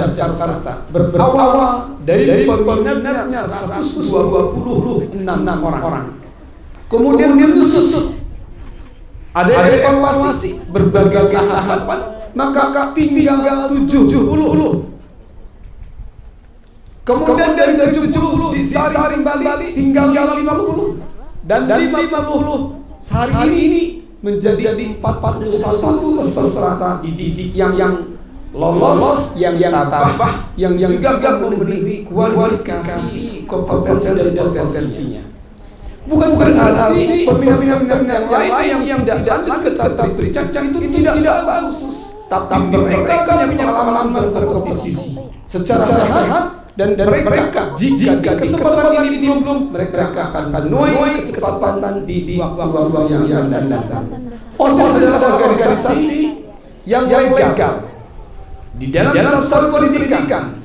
Jakarta berawal dari peminatnya 126 orang. Kemudian menyusut, ada evaluasi berbagai tahapan, maka tinggal 70. Kemudian dari 70 disaring balik tinggal 50, dan 50 hari ini menjadi 41 peserta didik yang lolos, yang tabah, yang juga memenuhi kualifikasi kompetensi dan potensinya. Bukan berarti peminat-peminat yang lain yang tidak lanjut ke tahap berikutnya itu tidak bagus. Tapi mereka punya pengalaman berkompetisi secara sehat. Dan mereka jika kesempatan ini belum, mereka akan menuai kesempatan di waktu-waktu yang akan datang. OSIS adalah organisasi yang legal di dalam satu pendidikan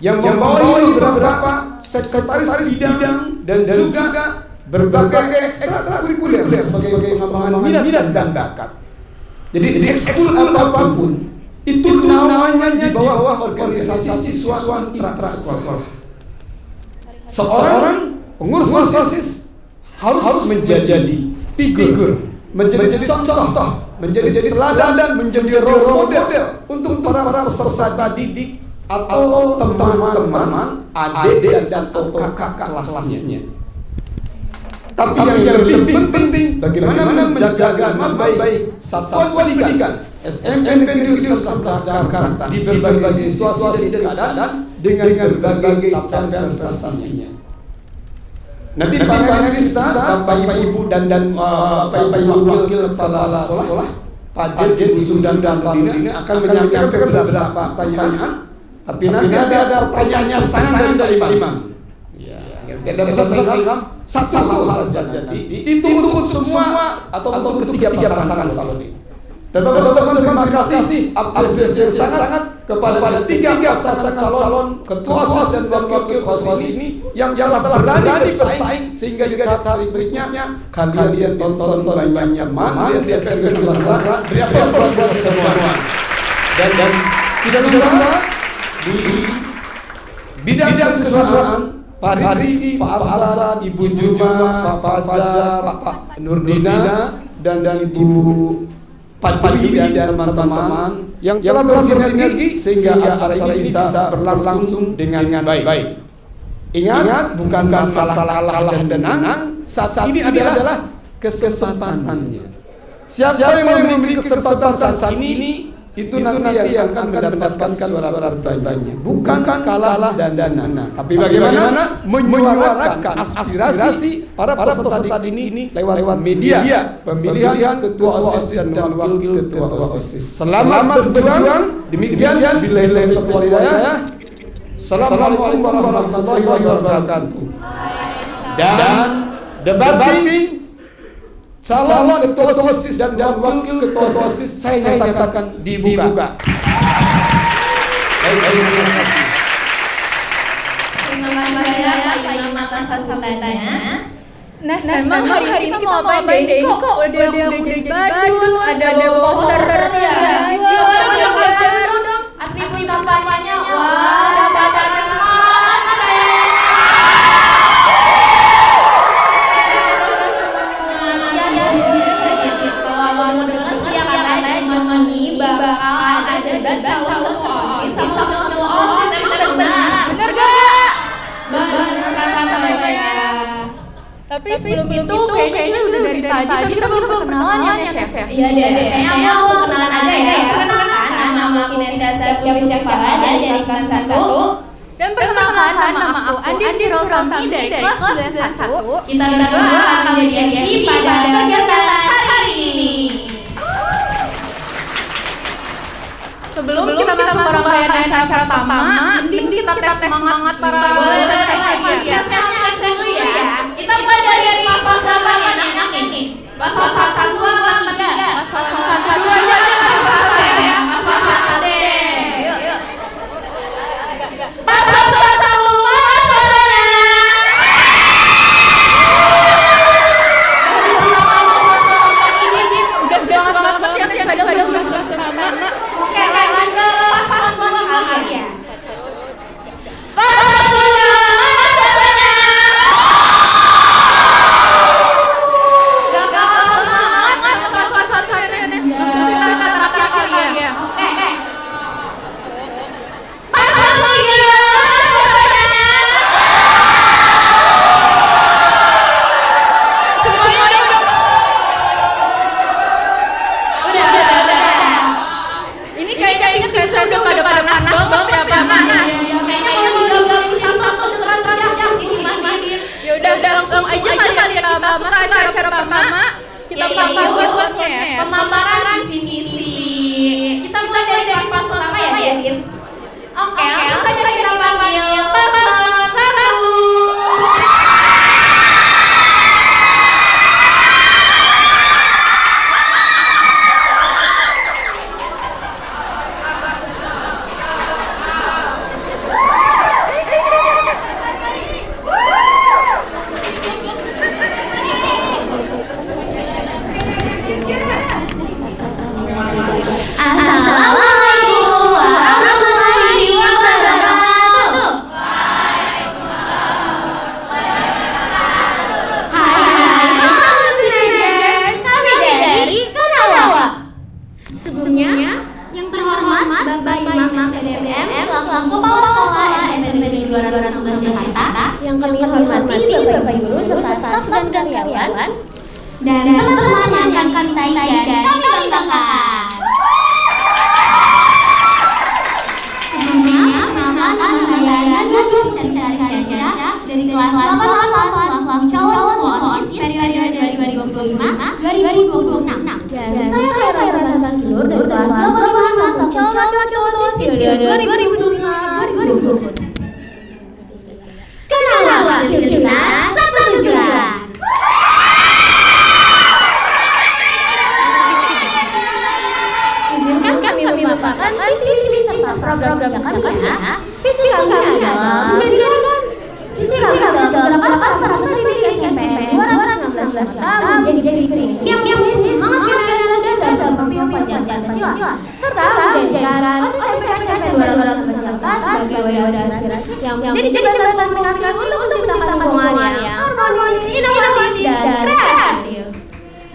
yang membawahi beberapa sekretaris bidang dan juga berbagai ekstrakurikuler sebagai pengembangan minat dan bakat. Jadi di ekskul apapun itu namanya di bawah organisasi siswa intrasekolah. Seorang pengurus OSIS harus menjadi figur, menjadi contoh, menjadi teladan, menjadi role model untuk para peserta didik atau teman-teman, adik dan kakak kelasnya. Tapi yang lebih penting, bagaimana menjaga nama baik satuan pendidikan SMP Negeri Jakarta di berbagai situasi dan keadaan dengan berbagai capaian prestasinya. Nanti Pak Panelista, Bapak Ibu dan Bapak Ibu Wakil Kepala Sekolah, Pak Jen, Ibu dan ini akan menyampaikan beberapa pertanyaan. Tapi nanti ada pertanyaannya sangat dari Pak Imam. Tidak bisa satu hal saja. Itu untuk semua atau untuk ketiga pasangan calon ini. Dan Bapak terima kasih apresiasi yang sangat kepada tiga pasangan calon ketua OSIS dan wakil ketua OSIS ini yang telah berani bersaing sehingga juga tahap berikutnya kalian tonton banyak teman di SMP Negeri Jakarta. Beri aplaus buat semua. Dan tidak lupa di bidang kesiswaan Pak Rizky, Pak Arsad, Ibu Juma, Pak Fajar, Pak Nurdina, dan Ibu Padwi dan teman-teman yang telah bersinergi sehingga acara ini bisa berlangsung dengan baik. Ingat, bukan masalah kalah dan menang, saat ini adalah kesempatannya. Siapa yang memiliki kesempatan saat ini, itu nanti yang akan mendapatkan suara terbanyak, bukan kalah dan menang, tapi bagaimana menyuarakan aspirasi para peserta ini lewat media pemilihan ketua OSIS dan wakil ketua OSIS. Selamat berjuang. Demikian billahi taufiq wal hidayah. Assalamualaikum warahmatullahi wabarakatuh. Dan debating calon ketua OSIS dan wakil ketua OSIS saya nyatakan dibuka. Terima kasih Pak Imam atas sambutannya. Nah, memang hari ini kita mau apain deh? Kok udah jadi baju, ada poster ya. Jual dong. Atribut kampanyenya. Wah, dapat semangat katanya. Bakal ada debat calon ketua OSIS sama ketua OSIS yang benar gak? Benar kata saya. Tapi sebelum itu kayaknya udah dari tadi kita belum kenalan ya Nes ya? Iya deh, kayaknya aku kenalan aja ya. Perkenalkan, nama aku Nesa Syafiq Syahfala dari kelas 1. Dan perkenalkan, nama aku Andin Firotami dari kelas 91. Kita berdua akan menjadi MC pada kegiatan hari ini. Sebelum kita masuk rangkaian acara utama, mending kita tes semangat para dulu ya. Kita mulai dari pasal berapa nih? Pasal 1 apa 3? Pasal 1 ya. Pasal 1 deh. Yuk. Pasal 1 mana saudara? Udah semangat banget ya tadi. Oke, lanjut pasal 2 kali ya. langsung saja kita panggil paslon 1. Assalamualaikum warahmatullahi wabarakatuh. Hai kamu teenagers, kami dari Kanawa. Sebelumnya, yang terhormat Bapak Imam SDM selaku Kepala Sekolah SMP Negeri 216 Jakarta, yang kami hormati Bapak Guru serta staf dan karyawan, dan teman-teman yang kami cintai dan kami banggakan. Sebelumnya, nama saya Najwa Cari Gajah dari kelas 88 selaku calon OSIS periode 2025-2026. Dan saya Khaira Tanzilur dari kelas 85 selaku calon OSIS periode 2025-2026. Kanawa, kita satu tujuan. Izinkan kami memaparkan visi-visi serta program-program kami ya. Visi kami adalah menjadikan visi kami dalam para peserta didik SMP 216 Jakarta menjadi premium yang semangat generasi dan berpihak pada Pancasila serta menjadikan OSIS SMP 216 Jakarta sebagai wadah aspirasi yang menjadi jembatan komunikasi untuk menciptakan lingkungan yang harmonis, inovatif, dan kreatif.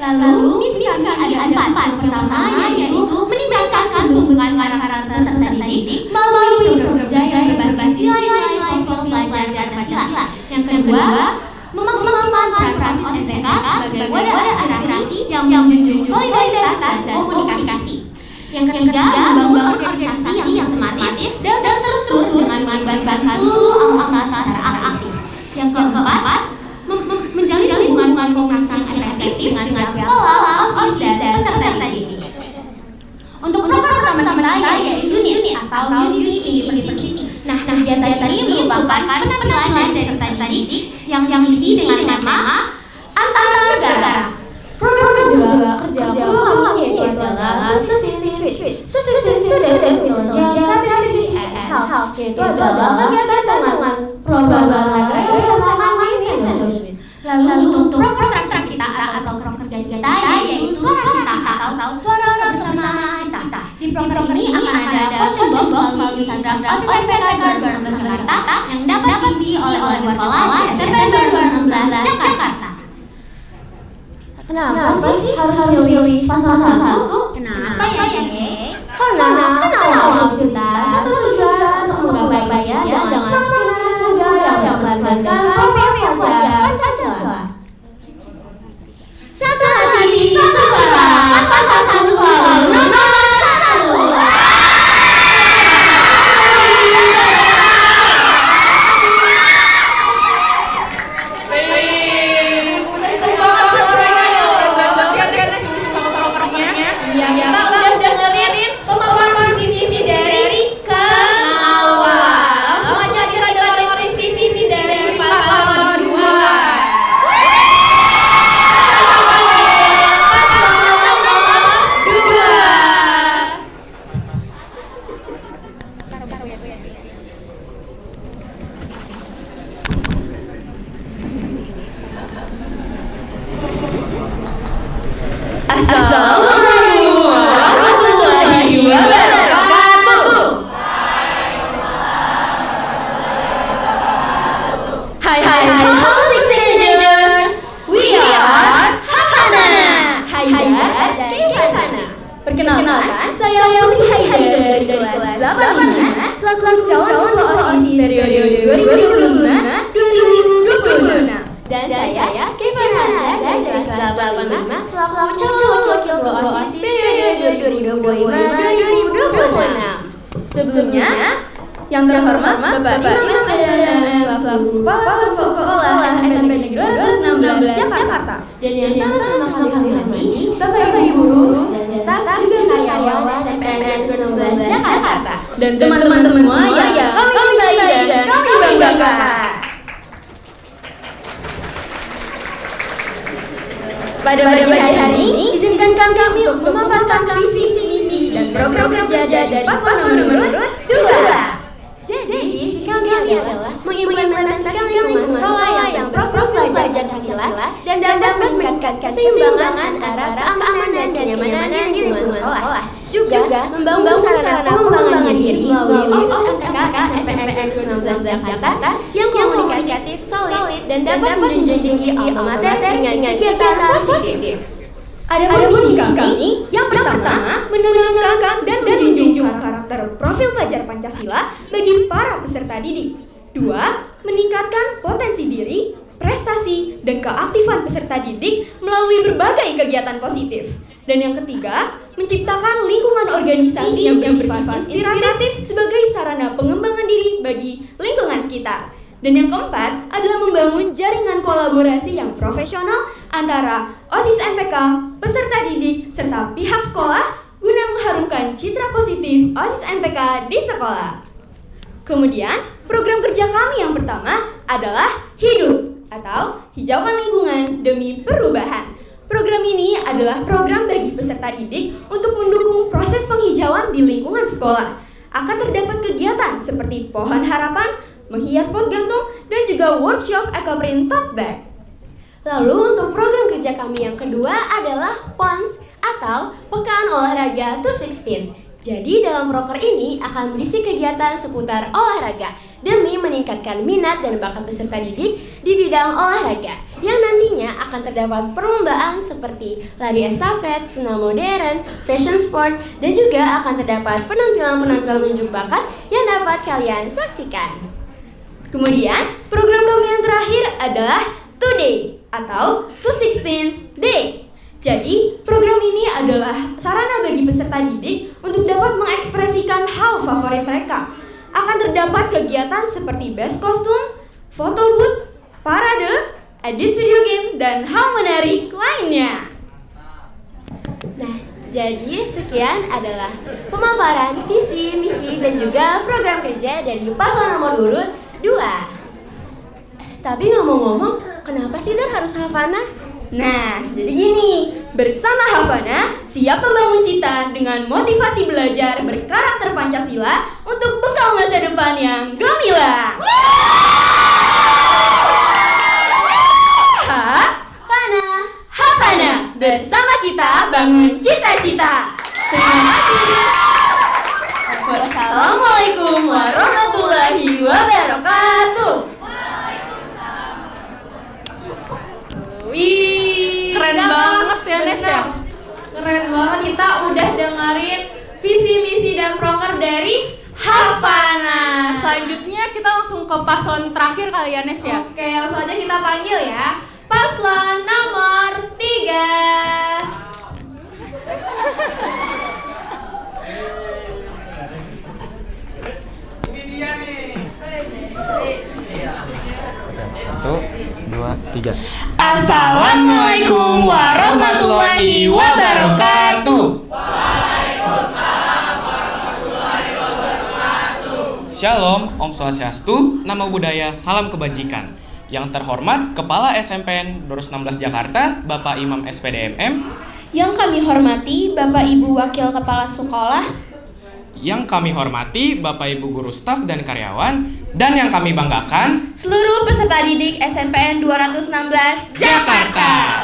Lalu, misi kami ada 4. Pertama, yaitu meningkatkan pembentukan karakter peserta didik melalui program kerja yang berbasis nilai-nilai pelajaran Pancasila. Yang kedua, memaksimalkan peran OSIS sebagai wadah aspirasi yang menjunjung solidaritas dan komunikasi. Yang ketiga, membangun organisasi yang sistematis dan terstruktur dengan melibatkan seluruh anggota secara aktif. Yang keempat, menjalin hubungan komunikasi yang efektif dengan sekolah, OSIS, dan peserta didik. Untuk program pertama kita yaitu UNIT atau Unity University. Nah, kegiatan ini merupakan penampilan dari peserta didik yang diisi dengan tema Antara Negara. Program kerja kami yaitu adalah Switch. Itu dari Intelligence Health, yaitu adalah kegiatan dengan perubahan negara yang dilakukan ini Switch. Lalu untuk program kita atau program kerja kita yaitu suara kita atau suara bersama kita. Di program ini akan ada question box melalui Instagram OSIS SMP 216 Jakarta yang dapat diisi oleh warga sekolah di SMP 216 Jakarta. Kenapa sih harus milih pasal 1? Kenapa ya, Karena awal kita satu tujuan untuk menggapai dengan semangat saja yang melandaskan profil Pancasila. Satu hati, satu suara, pasal 1 selalu nomor 1. Iya, Pak, udah dengerin pemaparan visi-visi dari Kanawa. Langsung aja kita dengerin visi-visi dari paslon 2. Paslon nomor 2. Assalamualaikum warahmatullahi wabarakatuh. Hai hello six teenagers. We are Hafana, Haidar, Kevana. Perkenalkan, saya Putri Haidar dari kelas 85 selaku calon OSIS periode 2025-2026. Dan saya Kevin Hazar dari kelas 85 selaku calon wakil OSIS periode 2025-2026. Sebelumnya, yang terhormat Bapak Imam SDM selaku Kepala Sekolah SMP Negeri 216 Jakarta. Dan yang sama-sama kami hormati Bapak Ibu Guru dan staf juga karyawan SMP 216 Jakarta. Dan teman-teman semua yang Pada pagi hari ini, izinkan kami untuk memaparkan visi, misi, dan program kerja dari paslon nomor urut 2. Jadi, visi kami adalah mengimplementasikan lingkungan sekolah yang berprofil pelajar Pancasila dan dapat meningkatkan keseimbangan antara keamanan dan kenyamanan di lingkungan sekolah. Juga membangun sarana pengembangan diri melalui OSIS SMK SMPN 2019 Jakarta yang komunikatif, solid, dan dapat menjunjung tinggi alma mater dengan kegiatan positif. Ada misi kami yang pertama menanamkan dan menjunjung karakter profil pelajar Pancasila bagi para peserta didik. 2. Meningkatkan potensi diri, prestasi, dan keaktifan peserta didik melalui berbagai kegiatan positif. Dan yang ketiga, menciptakan lingkungan organisasi yang bersifat inspiratif sebagai sarana pengembangan diri bagi lingkungan sekitar. Dan yang keempat adalah membangun jaringan kolaborasi yang profesional antara OSIS MPK, peserta didik, serta pihak sekolah guna mengharumkan citra positif OSIS MPK di sekolah. Kemudian, program kerja kami yang pertama adalah HIDUP atau Hijaukan Lingkungan Demi Perubahan. Program ini adalah program bagi peserta didik untuk mendukung proses penghijauan di lingkungan sekolah. Akan terdapat kegiatan seperti pohon harapan, menghias pot gantung, dan juga workshop ecoprint tote bag. Lalu untuk program kerja kami yang kedua adalah PONS atau Pekan Olahraga 216. Jadi dalam proker ini akan berisi kegiatan seputar olahraga demi meningkatkan minat dan bakat peserta didik di bidang olahraga yang nantinya akan terdapat perlombaan seperti lari estafet, senam modern, fashion sport, dan juga akan terdapat penampilan-penampilan unjuk bakat yang dapat kalian saksikan. Kemudian, program kami yang terakhir adalah Today atau 216 Day. Jadi, program ini adalah sarana bagi peserta didik untuk dapat mengekspresikan hal favorit mereka. Akan terdapat kegiatan seperti best kostum, foto booth, parade, edit video game, dan hal menarik lainnya. Nah, jadi sekian adalah pemaparan visi, misi, dan juga program kerja dari paslon nomor urut 2. Tapi ngomong-ngomong, kenapa sih Dan harus Havana? Nah, jadi gini, bersama Havana siap membangun cita dengan motivasi belajar berkarakter Pancasila untuk bekal masa depan yang gemilang. Havana, bersama kita bangun cita-cita. Terima kasih. Wassalamualaikum warahmatullahi wabarakatuh. Wih, Keren banget ya Nes ya. Keren banget, kita udah dengerin visi misi dan proker dari Havana. Selanjutnya kita langsung ke paslon terakhir kali ya Nes ya. Oke, langsung aja kita panggil ya. Paslon nomor 3. Ini dia nih. 1, 2, 3. Assalamualaikum warahmatullahi wabarakatuh. Shalom, Om Swastiastu, Namo Buddhaya, Salam Kebajikan. Yang terhormat Kepala SMPN 2016 Jakarta, Bapak Imam SPDMM. Yang kami hormati Bapak Ibu Wakil Kepala Sekolah. Yang kami hormati Bapak Ibu Guru Staf dan Karyawan. Dan yang kami banggakan Seluruh peserta didik SMPN 216 Jakarta.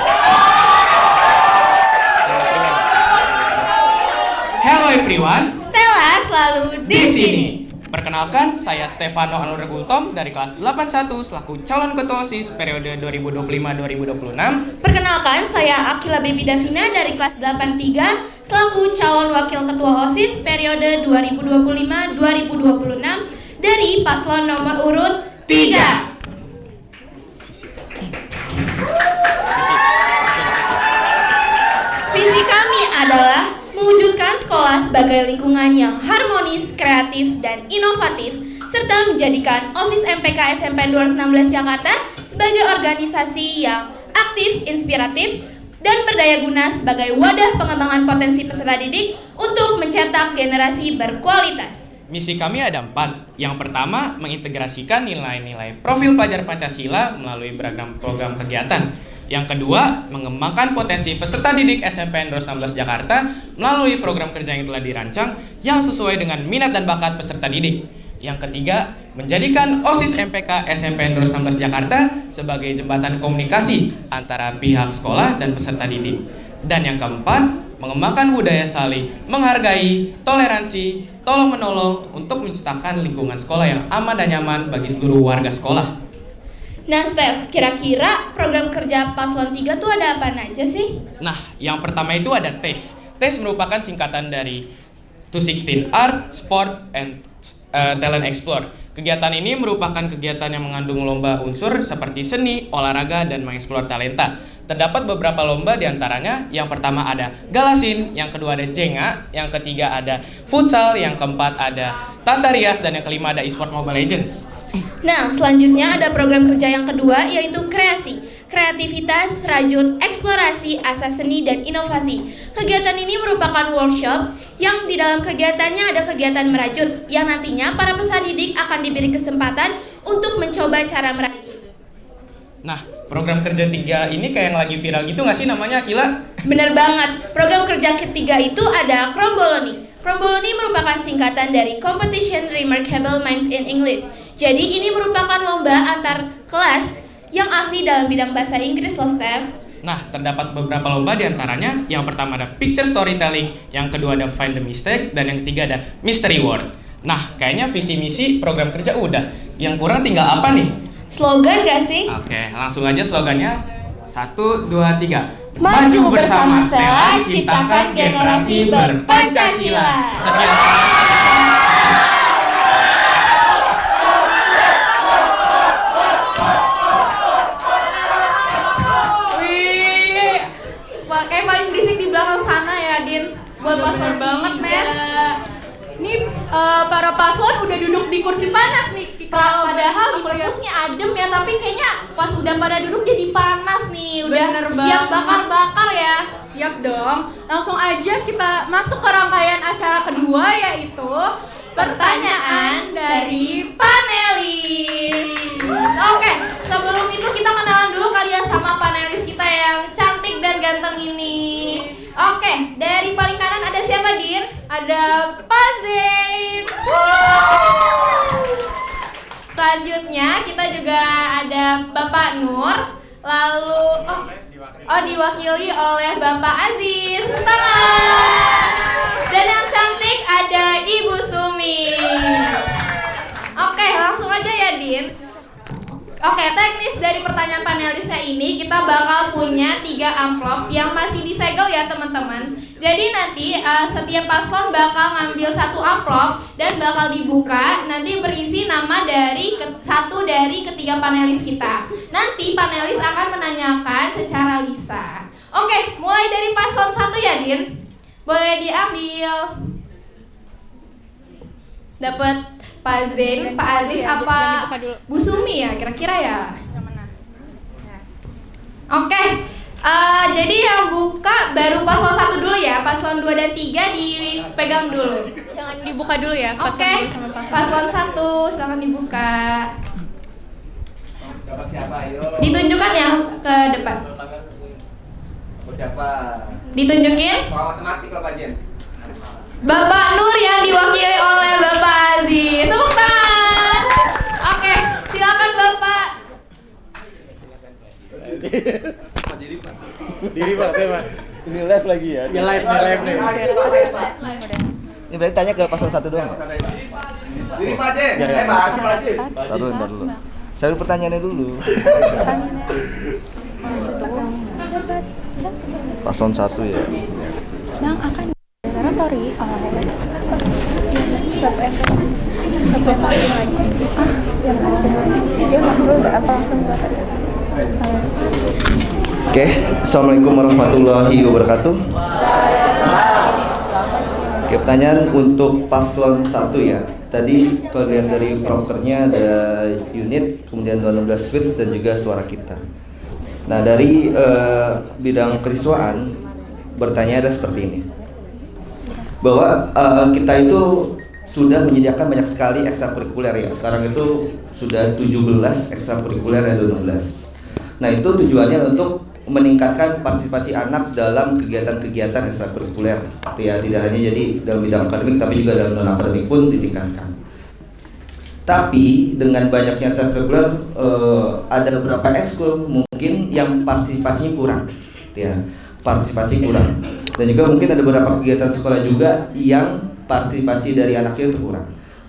Hello everyone, Stella selalu di sini. Perkenalkan, saya Stefano Anur Gultom dari kelas 81 selaku calon ketua OSIS periode 2025-2026. Perkenalkan, saya Akila Baby Davina dari kelas 83 selaku calon wakil ketua OSIS periode 2025-2026 dari paslon nomor urut 3. Visi kami adalah mewujudkan sekolah sebagai lingkungan yang harmonis, kreatif, dan inovatif, serta menjadikan OSIS MPK SMPN 216 Jakarta sebagai organisasi yang aktif, inspiratif, dan berdaya guna sebagai wadah pengembangan potensi peserta didik untuk mencetak generasi berkualitas. Misi kami ada 4. Yang pertama, mengintegrasikan nilai-nilai profil pelajar Pancasila melalui beragam program kegiatan. Yang kedua, mengembangkan potensi peserta didik SMPN 216 Jakarta melalui program kerja yang telah dirancang yang sesuai dengan minat dan bakat peserta didik. Yang ketiga, menjadikan OSIS MPK SMPN 216 Jakarta sebagai jembatan komunikasi antara pihak sekolah dan peserta didik. Dan yang keempat, mengembangkan budaya saling menghargai, toleransi, tolong-menolong untuk menciptakan lingkungan sekolah yang aman dan nyaman bagi seluruh warga sekolah. Nah, Steph, kira-kira program kerja paslon 3 tuh ada apa aja sih? Nah, yang pertama itu ada TASE. TASE merupakan singkatan dari 216 Art, Sport, and Talent Explore. Kegiatan ini merupakan kegiatan yang mengandung lomba unsur seperti seni, olahraga, dan mengeksplor talenta. Terdapat beberapa lomba diantaranya, yang pertama ada Galasin, yang kedua ada Jenga, yang ketiga ada Futsal, yang keempat ada Tata Rias, dan yang kelima ada eSport Mobile Legends. Nah, selanjutnya ada program kerja yang kedua yaitu kreasi, kreativitas, rajut, eksplorasi, asa seni, dan inovasi. Kegiatan ini merupakan workshop yang di dalam kegiatannya ada kegiatan merajut yang nantinya para peserta didik akan diberi kesempatan untuk mencoba cara merajut. Nah, program kerja 3 ini kayak yang lagi viral gitu nggak sih namanya, Akila? Bener banget, program kerja ketiga itu ada Kromboloni. Kromboloni merupakan singkatan dari Competition Remarkable Minds in English. Jadi ini merupakan lomba antar kelas yang ahli dalam bidang bahasa Inggris loh, Steph. Nah, terdapat beberapa lomba diantaranya. Yang pertama ada Picture Storytelling, yang kedua ada Find the Mistake, dan yang ketiga ada Mystery Word. Nah, kayaknya visi misi program kerja udah. Yang kurang tinggal apa nih? Slogan gak sih? Oke, langsung aja slogannya. 1, 2, 3. Maju bersama Stella, ciptakan generasi berpancasila. Sekian. Kayak paling berisik di belakang sana ya, Din. Buat paslon banget, Nes. Nih para paslon udah duduk di kursi panas nih. Padahal di kampusnya adem ya, tapi kayaknya pas udah pada duduk jadi panas nih. Udah siap bakar-bakar ya. Siap dong. Langsung aja kita masuk ke rangkaian acara kedua, yaitu Pertanyaan dari panelis. Oke, sebelum itu kita kenalan dulu kali ya sama panelis kita yang cantik dan ganteng ini. Oke, dari paling kanan ada siapa, Din? ada Pak Zain. Selanjutnya kita juga ada Bapak Nur. Lalu diwakili oleh Bapak Aziz. Tangan. Dan yang cantik ada Ibu Sumi. Oke, langsung aja ya, Din. Oke, teknis dari pertanyaan panelisnya ini kita bakal punya 3 amplop yang masih disegel ya, teman-teman. Jadi nanti setiap paslon bakal ngambil 1 amplop dan bakal dibuka. Nanti berisi nama dari satu dari ketiga panelis kita. Nanti panelis akan menanyakan secara lisan. Oke, mulai dari paslon 1 ya, Din. Boleh diambil. Dapat Pak Zain, Pak Aziz, apa Bu Sumi ya kira-kira ya? Oke, jadi yang buka baru paslon 1 dulu ya. Paslon 2 dan 3 dipegang dulu. Jangan dibuka dulu ya. Oke, paslon 1 silakan dibuka. Ditunjukkan ya ke depan. Siapa? Ditunjukin. Soal matematik lo kajian. Bapak Nur yang diwakili oleh Bapak Aziz. Tepuk tangan. Oke, silakan Bapak. Diri Pak, tema. Ini live lagi ya? Ya live nih. Ini berarti tanya ke paslon 1 doang ya? Diri Pak Jen. Ya. Bahas Pak Jen. Ntar dulu. Saya dulu pertanyaannya dulu. Paslon 1 ya? Yang akan laboratori olahraga Oke, Assalamualaikum warahmatullahi wabarakatuh. Oke, pertanyaan untuk paslon 1 ya. Tadi kalau lihat dari prokernya ada unit, kemudian 216 switch dan juga suara kita. Nah, dari bidang kesiswaan bertanya ada seperti ini, bahwa kita itu sudah menyediakan banyak sekali ekstrakurikuler ya. Sekarang itu sudah 17 ekstrakurikuler dan 12. Nah, itu tujuannya untuk meningkatkan partisipasi anak dalam kegiatan-kegiatan ekstrakurikuler. Ya, tidak hanya jadi dalam bidang akademik tapi juga dalam non akademik pun ditingkatkan. Tapi dengan banyaknya ekstrakurikuler ada beberapa ekskul mungkin yang partisipasinya kurang. Ya, partisipasi kurang. Dan juga mungkin ada beberapa kegiatan sekolah juga yang partisipasi dari anaknya itu kurang.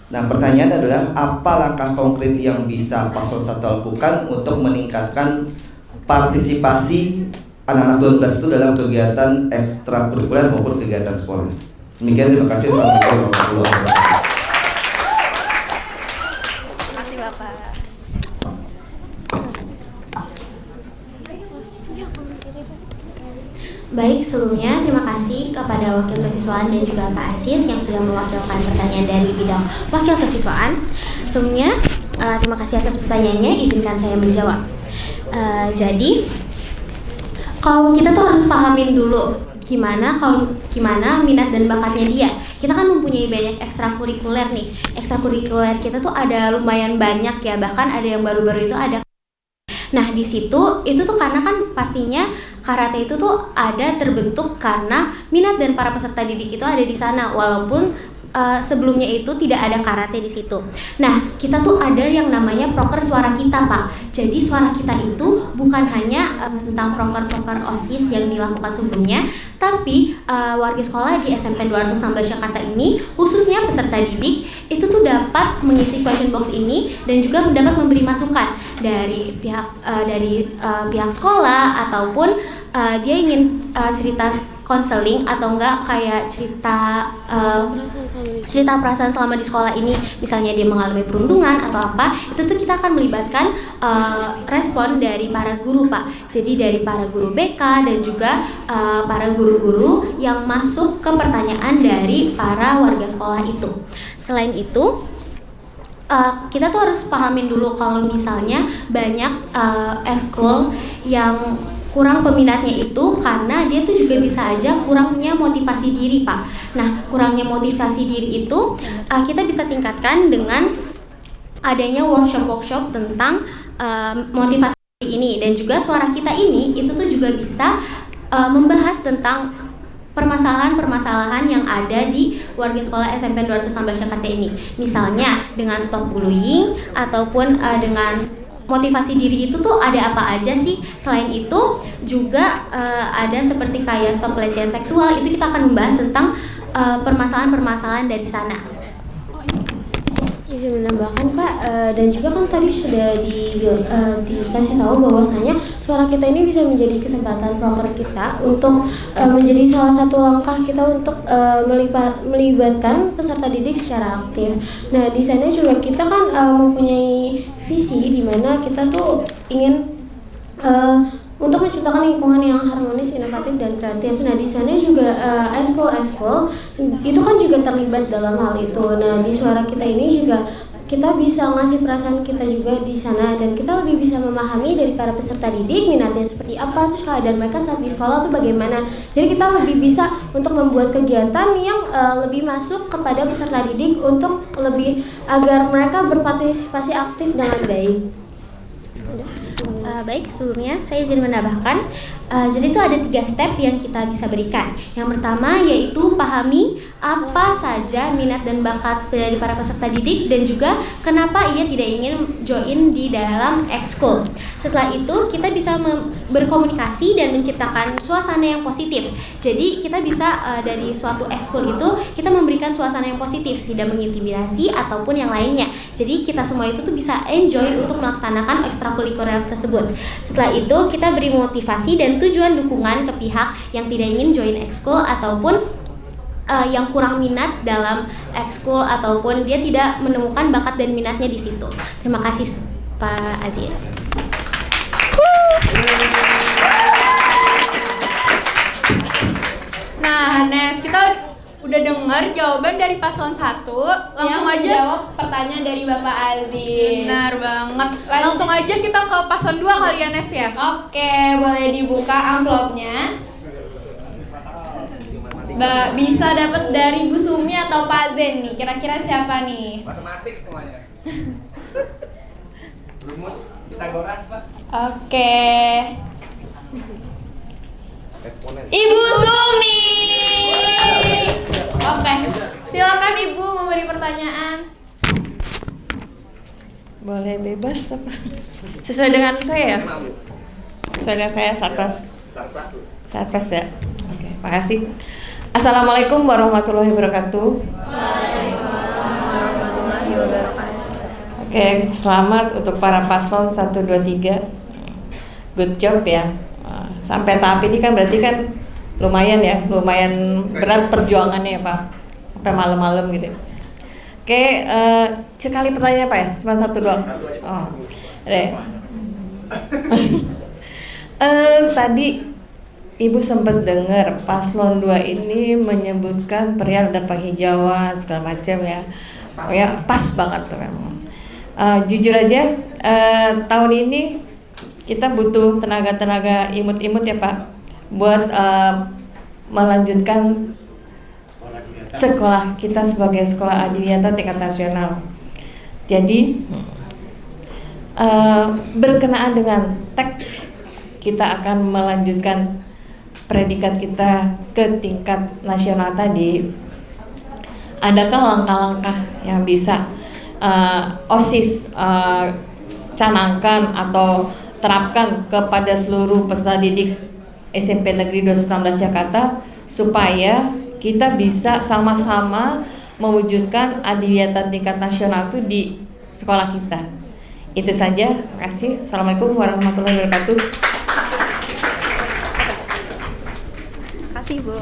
Nah, pertanyaan adalah apa langkah konkret yang bisa Paslon 1 lakukan untuk meningkatkan partisipasi anak-anak 12 itu dalam kegiatan ekstrakurikuler maupun kegiatan sekolah. Demikian, terima kasih. Assalamualaikum warahmatullahi wabarakatuh. Terima kasih Bapak. Baik, sebelumnya terima kasih kepada Wakil Kesiswaan dan juga Pak Aziz yang sudah mewakilkan pertanyaan dari bidang Wakil Kesiswaan. Sebelumnya, terima kasih atas pertanyaannya, izinkan saya menjawab. Jadi, kalau kita tuh harus pahamin dulu gimana minat dan bakatnya dia. Kita kan mempunyai banyak ekstrakurikuler nih. Ekstrakurikuler kita tuh ada lumayan banyak ya, bahkan ada yang baru-baru itu ada. Nah, di situ itu tuh karena kan pastinya karate itu tuh ada terbentuk karena minat dan para peserta didik itu ada di sana, walaupun sebelumnya itu tidak ada karate di situ. Nah, kita tuh ada yang namanya proker suara kita, Pak. Jadi suara kita itu bukan hanya tentang proker-proker OSIS yang dilakukan sebelumnya, tapi warga sekolah di SMP 216 Jakarta ini, khususnya peserta didik, itu tuh dapat mengisi question box ini dan juga dapat memberi masukan dari pihak sekolah, ataupun dia ingin cerita konseling atau enggak kayak cerita perasaan selama di sekolah ini, misalnya dia mengalami perundungan atau apa, itu tuh kita akan melibatkan respon dari para guru, Pak. Jadi dari para guru BK dan juga para guru-guru yang masuk ke pertanyaan dari para warga sekolah itu. Selain itu, kita tuh harus pahamin dulu kalau misalnya banyak ekskul yang kurang peminatnya itu karena dia tuh juga bisa aja kurangnya motivasi diri, Pak. Nah, kurangnya motivasi diri itu kita bisa tingkatkan dengan adanya workshop tentang motivasi diri ini, dan juga suara kita ini itu tuh juga bisa membahas tentang permasalahan-permasalahan yang ada di warga sekolah SMP 216 Jakarta ini. Misalnya dengan stop bullying ataupun dengan motivasi diri itu tuh ada apa aja sih. Selain itu juga ada seperti kayak stop pelecehan seksual, itu kita akan membahas tentang permasalahan-permasalahan dari sana. Izin menambahkan, Pak, dan juga kan tadi sudah dikasih tahu bahwasanya suara kita ini bisa menjadi kesempatan proker kita untuk menjadi salah satu langkah kita untuk melibatkan peserta didik secara aktif. Nah, di sana juga kita kan mempunyai visi di mana kita tuh ingin untuk menciptakan lingkungan yang harmonis, inovatif, dan kreatif. Nah, di sana juga ekskul itu kan juga terlibat dalam hal itu. Nah, di suara kita ini juga kita bisa ngasih perasaan kita juga di sana, dan kita lebih bisa memahami dari para peserta didik minatnya seperti apa, terus keadaan mereka saat di sekolah itu bagaimana. Jadi kita lebih bisa untuk membuat kegiatan yang lebih masuk kepada peserta didik untuk lebih agar mereka berpartisipasi aktif dengan baik. Baik, sebelumnya saya izin menambahkan, jadi itu ada 3 step yang kita bisa berikan. Yang pertama yaitu pahami apa saja minat dan bakat dari para peserta didik dan juga kenapa ia tidak ingin join di dalam ekskul. Setelah itu kita bisa berkomunikasi dan menciptakan suasana yang positif. Jadi kita bisa dari suatu ekskul itu kita memberikan suasana yang positif, tidak mengintimidasi ataupun yang lainnya. Jadi kita semua itu tuh bisa enjoy untuk melaksanakan ekstrakurikuler tersebut. Setelah itu kita beri motivasi dan tujuan dukungan ke pihak yang tidak ingin join ekskul ataupun yang kurang minat dalam ekskul ataupun dia tidak menemukan bakat dan minatnya di situ. Terima kasih, Pak Aziz. Nah, Nes, kita udah dengar jawaban dari paslon 1. Langsung aja jawab pertanyaan dari Bapak Aziz. Benar banget. Langsung aja kita ke paslon 2 kali ya, Nes ya. Oke, boleh dibuka amplopnya. Bisa dapat dari Bu Sumi atau Pak Zen nih. Kira-kira siapa nih? Matematik semuanya. Rumus Pitagoras, Pak. Oke. Ibu Sumi. Oke, silakan Ibu memberi pertanyaan. Boleh bebas apa? Sesuai dengan saya ya? Sesuai dengan saya, Satpas ya? Oke, makasih. Assalamualaikum warahmatullahi wabarakatuh. Waalaikumsalam warahmatullahi wabarakatuh. Oke, selamat untuk para paslon 1, 2, 3. Good job ya. Sampai tahap ini kan berarti kan lumayan ya, lumayan berat perjuangannya ya Pak. Sampai malam-malam gitu. Oke, sekali pertanyaan Pak ya, cuma satu doang. Oh, deh. Tadi Ibu sempat dengar paslon 2 ini menyebutkan perihal ada penghijauan segala macam ya. Oh ya, pas banget tuh memang. Jujur aja, tahun ini kita butuh tenaga-tenaga imut-imut ya Pak, buat melanjutkan sekolah kita sebagai sekolah adiwiyata tingkat nasional. Jadi berkenaan dengan TEK, kita akan melanjutkan predikat kita ke tingkat nasional tadi. Adakah langkah-langkah yang bisa OSIS canangkan atau terapkan kepada seluruh peserta didik SMP Negeri 219 Jakarta supaya kita bisa sama-sama mewujudkan adiwiyata tingkat nasional itu di sekolah kita? Itu saja, terima kasih. Assalamualaikum warahmatullahi wabarakatuh. Terima kasih Bu.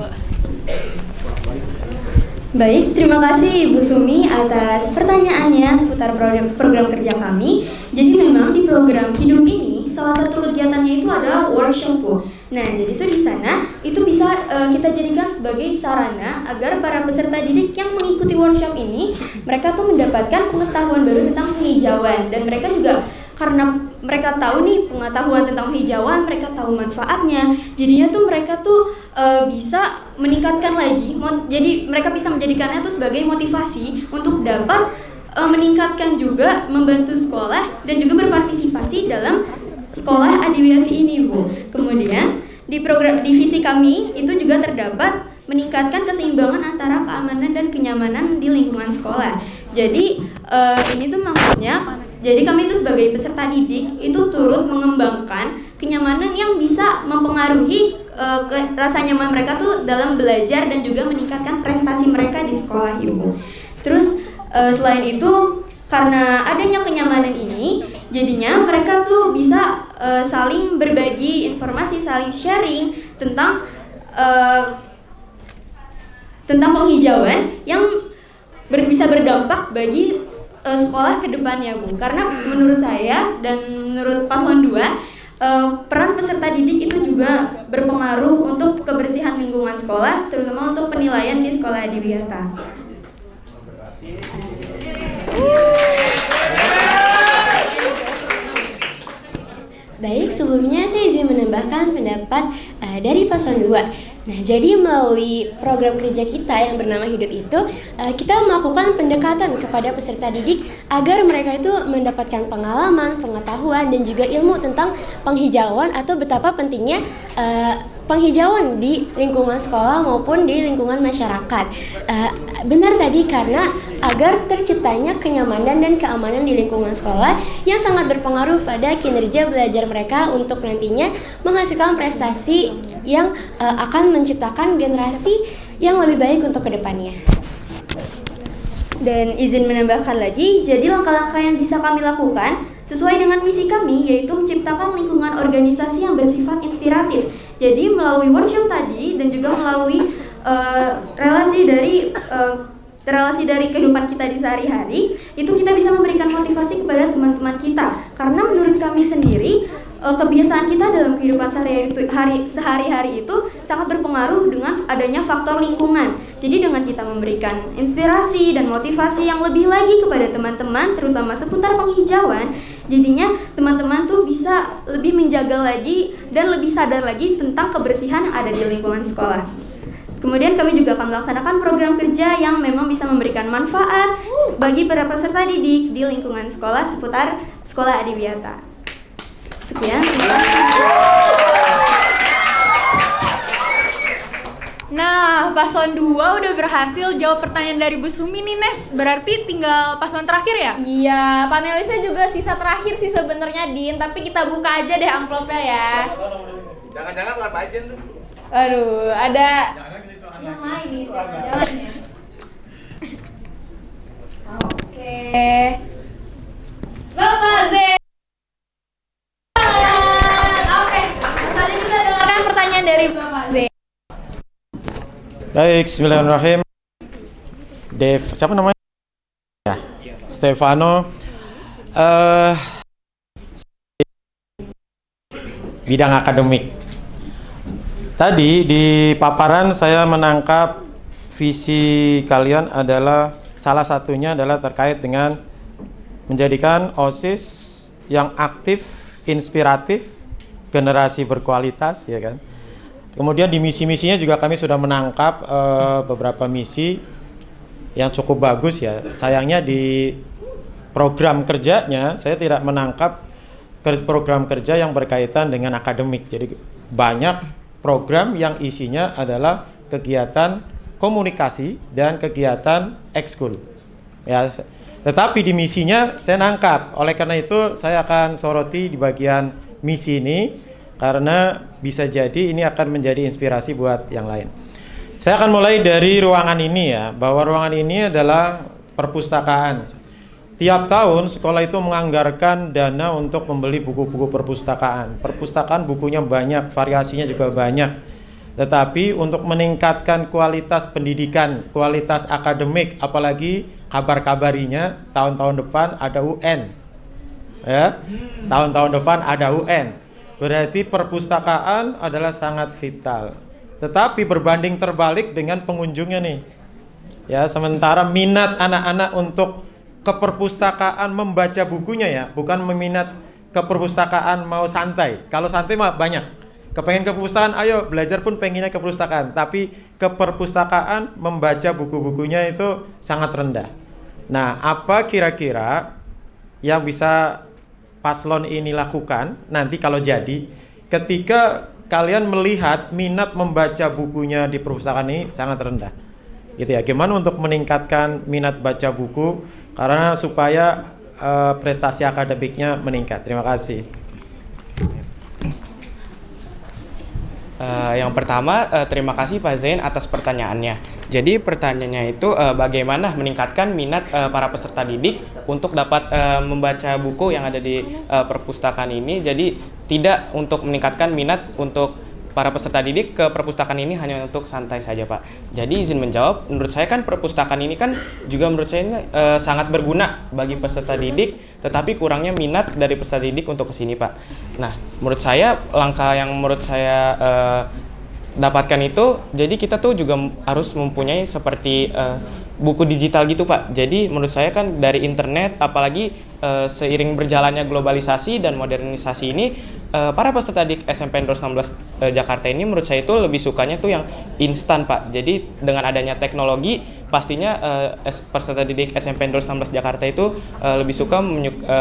Baik, terima kasih Ibu Sumi atas pertanyaannya seputar program kerja kami. Jadi memang di program hidup ini salah satu kegiatannya itu adalah workshop Bu. Nah, jadi itu di sana itu bisa kita jadikan sebagai sarana agar para peserta didik yang mengikuti workshop ini mereka tuh mendapatkan pengetahuan baru tentang penghijauan, dan mereka juga karena mereka tahu nih pengetahuan tentang penghijauan, mereka tahu manfaatnya, jadinya tuh mereka tuh bisa meningkatkan lagi, jadi mereka bisa menjadikannya tuh sebagai motivasi untuk dapat meningkatkan juga, membantu sekolah dan juga berpartisipasi dalam sekolah adiwiyati ini Bu. Kemudian di visi kami itu juga terdapat meningkatkan keseimbangan antara keamanan dan kenyamanan di lingkungan sekolah. Jadi ini tuh maksudnya, jadi kami itu sebagai peserta didik itu turut mengembangkan kenyamanan yang bisa mempengaruhi rasa nyaman mereka tuh dalam belajar dan juga meningkatkan prestasi mereka di sekolah Ibu. Terus selain itu, karena adanya kenyamanan ini, jadinya mereka tuh bisa saling berbagi informasi, saling sharing tentang penghijauan yang bisa berdampak bagi sekolah ke depannya Bu. Karena menurut saya dan menurut paslon 2, peran peserta didik itu juga berpengaruh untuk kebersihan lingkungan sekolah, terutama untuk penilaian di sekolah adiwiyata. Baik, sebelumnya saya izin menambahkan pendapat dari paslon 2. Nah, jadi melalui program kerja kita yang bernama Hidup itu, kita melakukan pendekatan kepada peserta didik agar mereka itu mendapatkan pengalaman, pengetahuan, dan juga ilmu tentang penghijauan atau betapa pentingnya penghijauan di lingkungan sekolah maupun di lingkungan masyarakat. Benar tadi, karena agar terciptanya kenyamanan dan keamanan di lingkungan sekolah yang sangat berpengaruh pada kinerja belajar mereka untuk nantinya menghasilkan prestasi yang akan menciptakan generasi yang lebih baik untuk kedepannya. Dan izin menambahkan lagi, jadi langkah-langkah yang bisa kami lakukan sesuai dengan misi kami, yaitu menciptakan lingkungan organisasi yang bersifat inspiratif. Jadi melalui workshop tadi dan juga melalui relasi dari kehidupan kita di sehari-hari, itu kita bisa memberikan motivasi kepada teman-teman kita. Karena menurut kami sendiri, kebiasaan kita dalam kehidupan sehari-hari itu sangat berpengaruh dengan adanya faktor lingkungan. Jadi dengan kita memberikan inspirasi dan motivasi yang lebih lagi kepada teman-teman, terutama seputar penghijauan, jadinya teman-teman tuh bisa lebih menjaga lagi dan lebih sadar lagi tentang kebersihan yang ada di lingkungan sekolah. Kemudian kami juga akan melaksanakan program kerja yang memang bisa memberikan manfaat bagi para peserta didik di lingkungan sekolah seputar sekolah adiwiyata. Sekian, terima kasih. Nah, paslon 2 udah berhasil jawab pertanyaan dari Bu Sumi nih, Nes. Berarti tinggal paslon terakhir ya? Iya, panelisnya juga sisa terakhir sih sebenarnya, Din. Tapi kita buka aja deh amplopnya ya. Jangan-jangan bukan Pak Jen tuh. Aduh, ada Yang lain nih, jangan. Oke. Bapak Z. Oke, tadi kita dengarkan pertanyaan dari Bapak Z. Baik, bismillahirrahmanirrahim. Siapa namanya? Ya, Stefano. Bidang akademik. Tadi di paparan saya menangkap visi kalian adalah salah satunya adalah terkait dengan menjadikan OSIS yang aktif, inspiratif, generasi berkualitas, ya kan? Kemudian di misi-misinya juga kami sudah menangkap beberapa misi yang cukup bagus ya. Sayangnya di program kerjanya saya tidak menangkap program kerja yang berkaitan dengan akademik. Jadi banyak program yang isinya adalah kegiatan komunikasi dan kegiatan ekskul. Ya, tetapi di misinya saya nangkap. Oleh karena itu saya akan soroti di bagian misi ini karena bisa jadi ini akan menjadi inspirasi buat yang lain. Saya akan mulai dari ruangan ini ya, bahwa ruangan ini adalah perpustakaan. Tiap tahun sekolah itu menganggarkan dana untuk membeli buku-buku perpustakaan. Perpustakaan bukunya banyak, variasinya juga banyak. Tetapi untuk meningkatkan kualitas pendidikan, kualitas akademik, apalagi kabar-kabarinya tahun-tahun depan ada UN. Ya, tahun-tahun depan ada UN. Berarti perpustakaan adalah sangat vital. Tetapi berbanding terbalik dengan pengunjungnya nih. Ya, sementara minat anak-anak untuk ke perpustakaan membaca bukunya ya, bukan meminat ke perpustakaan mau santai. Kalau santai mah banyak. Kepengen ke perpustakaan, ayo belajar pun pengennya ke perpustakaan. Tapi ke perpustakaan membaca buku-bukunya itu sangat rendah. Nah, apa kira-kira yang bisa paslon ini lakukan nanti kalau jadi ketika kalian melihat minat membaca bukunya di perpustakaan ini sangat rendah gitu ya, gimana untuk meningkatkan minat baca buku karena supaya prestasi akademiknya meningkat. Terima kasih. Yang pertama, terima kasih Pak Zain atas pertanyaannya. Jadi pertanyaannya itu bagaimana meningkatkan minat para peserta didik untuk dapat membaca buku yang ada di perpustakaan ini. Jadi tidak untuk meningkatkan minat untuk para peserta didik ke perpustakaan ini hanya untuk santai saja Pak. Jadi izin menjawab, menurut saya kan perpustakaan ini kan juga menurut saya ini, sangat berguna bagi peserta didik, tetapi kurangnya minat dari peserta didik untuk kesini Pak. Nah, menurut saya langkah yang menurut saya dapatkan itu, jadi kita tuh juga harus mempunyai seperti buku digital gitu Pak. Jadi menurut saya kan dari internet, apalagi seiring berjalannya globalisasi dan modernisasi ini, para peserta didik SMP 16 Jakarta ini menurut saya itu lebih sukanya tuh yang instan Pak. Jadi dengan adanya teknologi pastinya peserta didik SMP 16 Jakarta itu lebih suka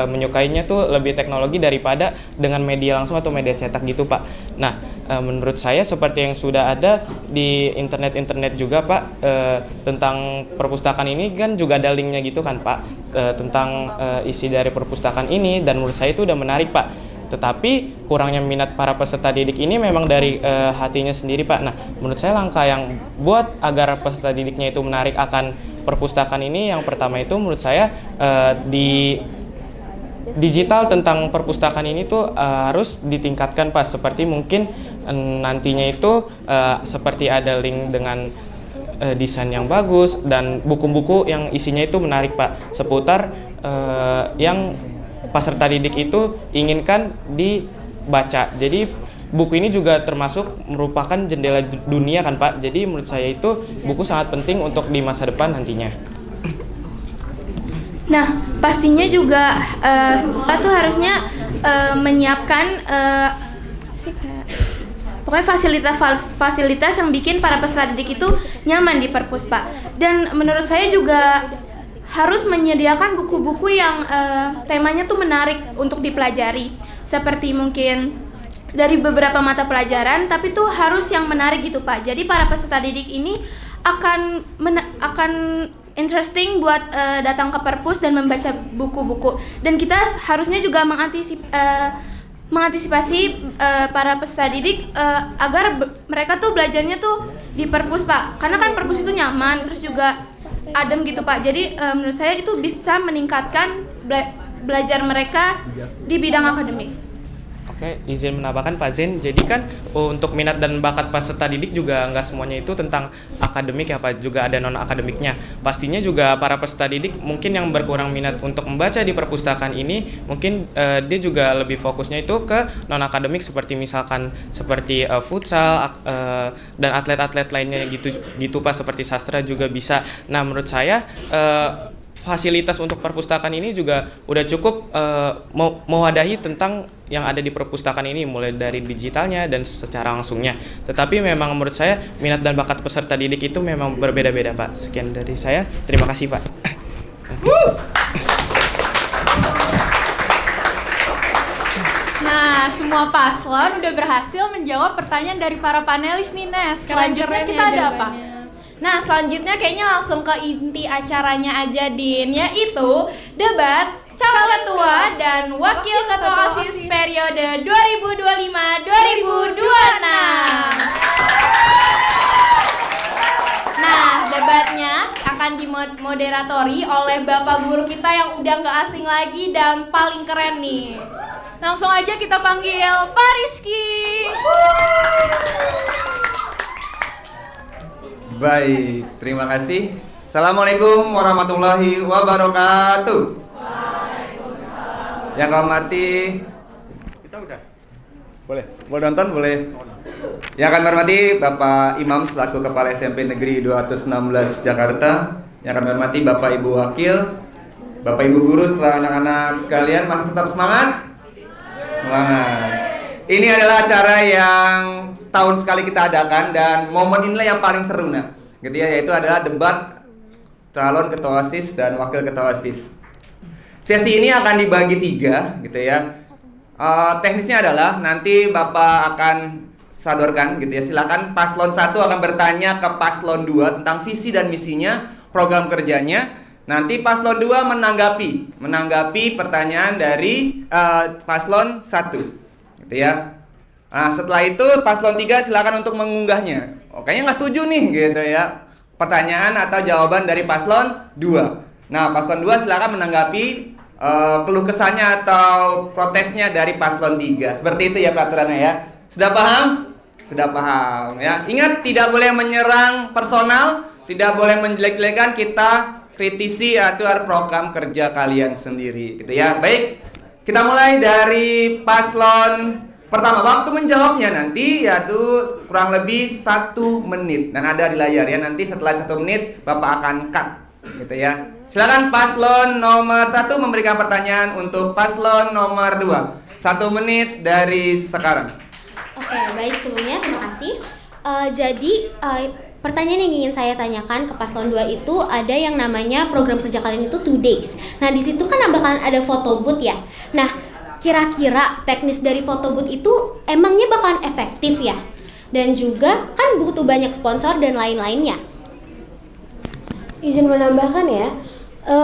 menyukainya tuh lebih teknologi daripada dengan media langsung atau media cetak gitu Pak. Nah, menurut saya seperti yang sudah ada di internet juga Pak, tentang perpustakaan ini kan juga ada linknya gitu kan Pak, tentang isi dari perpustakaan ini, dan menurut saya itu udah menarik Pak. Tetapi kurangnya minat para peserta didik ini memang dari hatinya sendiri Pak. Nah, menurut saya langkah yang buat agar peserta didiknya itu menarik akan perpustakaan ini, yang pertama itu menurut saya di digital tentang perpustakaan ini tuh harus ditingkatkan Pak. Seperti mungkin nantinya itu seperti ada link dengan desain yang bagus dan buku-buku yang isinya itu menarik Pak, seputar yang peserta didik itu inginkan dibaca. Jadi buku ini juga termasuk merupakan jendela dunia kan Pak. Jadi menurut saya itu buku sangat penting untuk di masa depan nantinya. Nah, pastinya juga sekolah tuh harusnya menyiapkan pokoknya fasilitas yang bikin para peserta didik itu nyaman di perpus Pak. Dan menurut saya juga harus menyediakan buku-buku yang temanya tuh menarik untuk dipelajari, seperti mungkin dari beberapa mata pelajaran, tapi tuh harus yang menarik gitu Pak. Jadi para peserta didik ini akan interesting buat datang ke perpus dan membaca buku-buku. Dan kita harusnya juga mengantisipasi para peserta didik agar mereka tuh belajarnya tuh di perpus Pak. Karena kan perpus itu nyaman, terus juga adem gitu Pak. Jadi menurut saya itu bisa meningkatkan belajar mereka di bidang akademik. Oke, izin menambahkan Pak Zain. Jadi kan untuk minat dan bakat peserta didik juga nggak semuanya itu tentang akademik ya Pak, juga ada non akademiknya. Pastinya juga para peserta didik mungkin yang berkurang minat untuk membaca di perpustakaan ini, mungkin dia juga lebih fokusnya itu ke non akademik seperti misalkan futsal dan atlet-atlet lainnya gitu Pak, seperti sastra juga bisa. Nah menurut saya fasilitas untuk perpustakaan ini juga udah cukup mewadahi tentang yang ada di perpustakaan ini, mulai dari digitalnya dan secara langsungnya. Tetapi memang menurut saya minat dan bakat peserta didik itu memang berbeda-beda Pak. Sekian dari saya, terima kasih Pak. Nah, semua paslon udah berhasil menjawab pertanyaan dari para panelis nih Nes. Selanjutnya kita ada apa? Nah, selanjutnya kayaknya langsung ke inti acaranya aja Din, yaitu debat calon ketua dan wakil ketua OSIS periode 2025-2026. Nah, debatnya akan dimoderatori oleh Bapak Guru kita yang udah gak asing lagi dan paling keren nih. Langsung aja kita panggil Pak Rizky. Baik, terima kasih. Assalamualaikum warahmatullahi wabarakatuh. Waalaikumsalam. Yang kami hormati, kita udah boleh nonton boleh. Yang kami hormati Bapak Imam selaku Kepala SMP Negeri 216 Jakarta. Yang kami hormati Bapak Ibu Wakil, Bapak Ibu Guru serta anak-anak sekalian, masih tetap semangat? Semangat. Ini adalah acara yang setahun sekali kita adakan dan momen inilah yang paling seru gitu ya, yaitu adalah debat calon ketua OSIS dan wakil ketua OSIS. Sesi ini akan dibagi 3 gitu ya. Teknisnya adalah nanti Bapak akan sodorkan gitu ya. Silakan paslon 1 akan bertanya ke paslon 2 tentang visi dan misinya, program kerjanya. Nanti paslon 2 menanggapi pertanyaan dari paslon 1. Gitu ya. Nah, setelah itu paslon 3 silakan untuk mengunggahnya. Kayaknya nggak setuju nih gitu ya, pertanyaan atau jawaban dari paslon 2. Nah, paslon 2 silakan menanggapi keluh kesahnya atau protesnya dari paslon 3. Seperti itu ya peraturannya ya. Sudah paham? Sudah paham ya. Ingat, tidak boleh menyerang personal, tidak boleh menjelek-jelekan, kita kritisi atau program kerja kalian sendiri gitu ya. Baik. Kita mulai dari paslon pertama. Waktu menjawabnya nanti yaitu kurang lebih 1 menit dan ada di layar ya. Nanti setelah 1 menit Bapak akan cut gitu ya. Silakan paslon nomor 1 memberikan pertanyaan untuk paslon nomor 2. 1 menit dari sekarang. Oke, baik, sebelumnya terima kasih. Pertanyaan yang ingin saya tanyakan ke paslon 2 itu ada yang namanya program kerja kalian itu 2 days. Nah, di situ kan bakalan ada photo booth ya. Nah, kira-kira teknis dari photo booth itu emangnya bakalan efektif ya? Dan juga kan butuh banyak sponsor dan lain-lainnya. Izin menambahkan ya,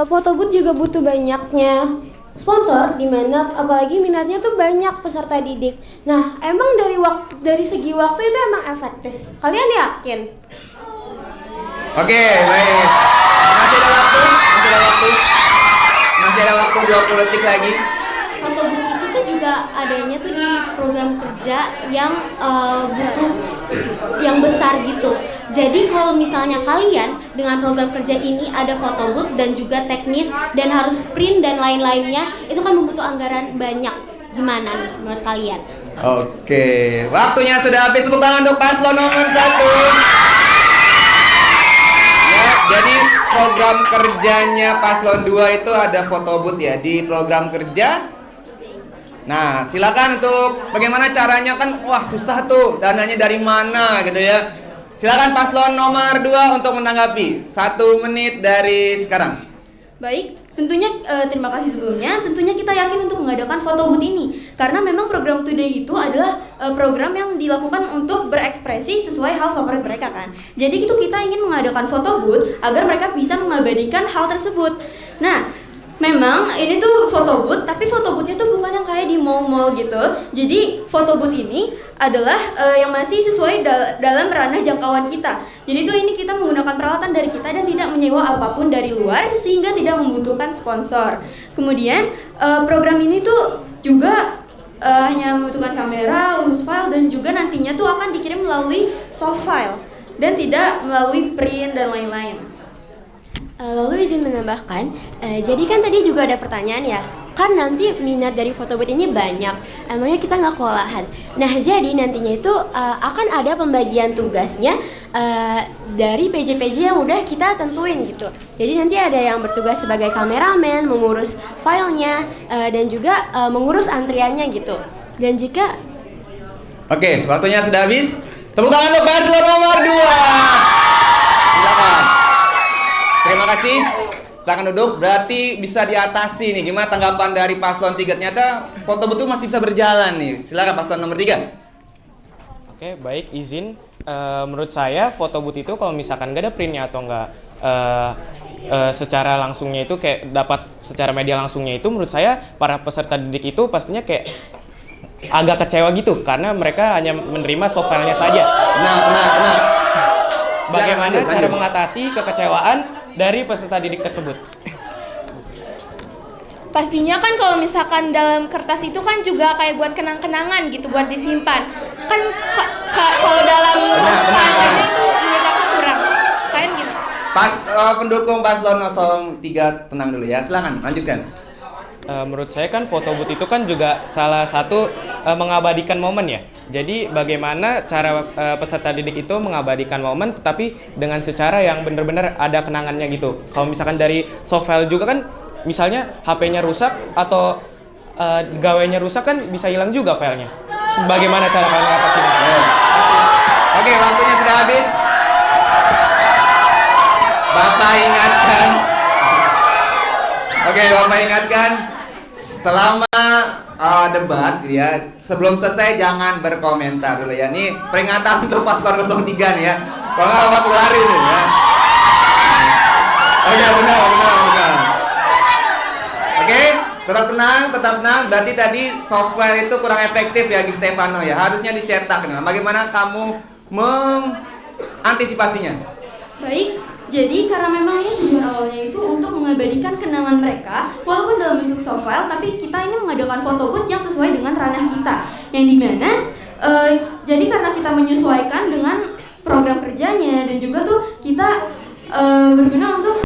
photo booth juga butuh banyaknya sponsor, dimana apalagi minatnya tuh banyak peserta didik. Nah, emang dari segi waktu itu emang efektif? Kalian yakin? Oke, baik. Masih ada waktu 20 detik lagi. Photo booth itu tuh juga adanya tuh di program kerja yang butuh yang besar gitu. Jadi kalau misalnya kalian dengan program kerja ini ada photo booth dan juga teknis dan harus print dan lain-lainnya, itu kan membutuhkan anggaran banyak. Gimana nih menurut kalian? Oke, waktunya sudah habis. Tepuk tangan untuk paslon nomor 1. Jadi program kerjanya paslon 2 itu ada photo booth ya di program kerja. Nah, silakan untuk bagaimana caranya, kan wah susah tuh, dananya dari mana gitu ya. Silakan paslon nomor 2 untuk menanggapi. 1 menit dari sekarang. Baik, tentunya terima kasih sebelumnya. Tentunya kita yakin untuk mengadakan foto booth ini. Karena memang program Today itu adalah program yang dilakukan untuk berekspresi sesuai hal favorit mereka kan. Jadi itu kita ingin mengadakan foto booth agar mereka bisa mengabadikan hal tersebut. Nah, memang ini tuh foto booth, tapi foto boothnya tuh bukan yang kayak di mall-mall gitu. Jadi foto booth ini adalah yang masih sesuai dalam ranah jangkauan kita. Jadi tuh ini kita menggunakan peralatan dari kita dan tidak menyewa apapun dari luar sehingga tidak membutuhkan sponsor. Kemudian program ini tuh juga hanya membutuhkan kamera, loose file, dan juga nantinya tuh akan dikirim melalui soft file dan tidak melalui print dan lain-lain. Lalu izin menambahkan, jadi kan tadi juga ada pertanyaan ya, kan nanti minat dari foto booth ini banyak, emangnya kita nggak kewalahan? Nah jadi nantinya itu akan ada pembagian tugasnya dari PJ-PJ yang udah kita tentuin gitu. Jadi nanti ada yang bertugas sebagai kameramen, mengurus filenya, dan juga mengurus antriannya gitu. Dan jika... Oke, waktunya sudah habis. Tepuk tangan untuk paslon nomor 2. Silakan. Terima kasih. Silakan duduk. Berarti bisa diatasi nih. Gimana tanggapan dari paslon 3? Ternyata foto booth masih bisa berjalan nih. Silakan paslon nomor 3. Oke, baik, izin. Menurut saya foto booth itu kalau misalkan nggak ada printnya atau nggak secara langsungnya itu kayak dapat secara media langsungnya itu, menurut saya para peserta didik itu pastinya kayak agak kecewa gitu karena mereka hanya menerima soft file-nya saja. Nah. Bagaimana cara mengatasi kekecewaan dari peserta didik tersebut? Pastinya kan kalau misalkan dalam kertas itu kan juga kayak buat kenang-kenangan gitu, buat disimpan. Kan kalau dalam soft itu menurut aku kurang. Kalian gimana? Pendukung paslon 03 tenang dulu ya. Silakan lanjutkan. Menurut saya kan foto booth itu kan juga salah satu mengabadikan momen ya. Jadi bagaimana cara peserta didik itu mengabadikan momen tetapi dengan secara yang benar-benar ada kenangannya gitu. Kalau misalkan dari soft file juga kan misalnya HP-nya rusak atau gawainya rusak kan bisa hilang juga filenya. Bagaimana cara kalian mengatasinya? Oke, waktunya sudah habis. Bapak ingatkan. Oke, Bapak ingatkan selama debat ya, sebelum selesai jangan berkomentar dulu ya. Ini peringatan untuk paslon 03 nih ya. Kalau nggak Bapak keluarin nih ya. Oke, benar. Oke, tetap tenang. Berarti tadi software itu kurang efektif ya, Gi Stefano ya. Harusnya dicetak. Nah, bagaimana kamu mengantisipasinya? Baik, jadi karena memang ini tujuan awalnya itu untuk mengabadikan kenangan mereka walaupun dalam bentuk soft file, tapi kita ini mengadakan foto booth yang sesuai dengan ranah kita, yang dimana jadi karena kita menyesuaikan dengan program kerjanya dan juga tuh kita berguna untuk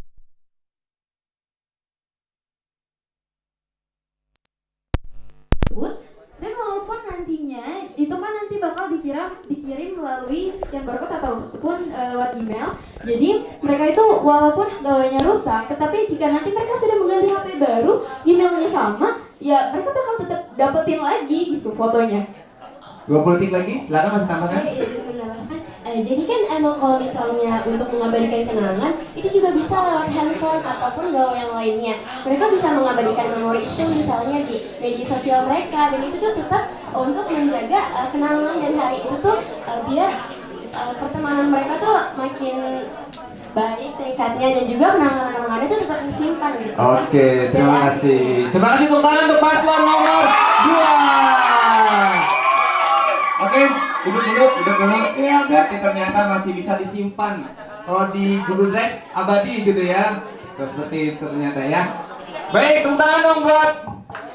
dan walaupun nantinya itu kan nanti bakal dikirim melalui scan barcode ataupun lewat email. Jadi mereka itu walaupun gawainya rusak, tetapi jika nanti mereka sudah mengganti HP baru, emailnya sama, ya mereka bakal tetap dapetin lagi gitu fotonya. 20 detik lagi, silakan Mas tambahkan. Jadi kan emang kalau misalnya untuk mengabadikan kenangan itu juga bisa lewat handphone ataupun gawai yang lainnya. Mereka bisa mengabadikan memori itu misalnya di media sosial mereka, dan itu tuh tetap untuk menjaga kenangan dan hari itu tuh biar pertemanan mereka tuh makin baik tingkatnya dan juga kenangan-kenangannya tuh tetap disimpan gitu. Oke, terima kasih. Terima kasih tepuk tangan untuk paslon nomor 2. Oke, duduk dulu. Berarti ternyata masih bisa disimpan. Kalau di Google Drive abadi gitu ya. Terus seperti itu ternyata ya. Baik, tepuk tangan dong buat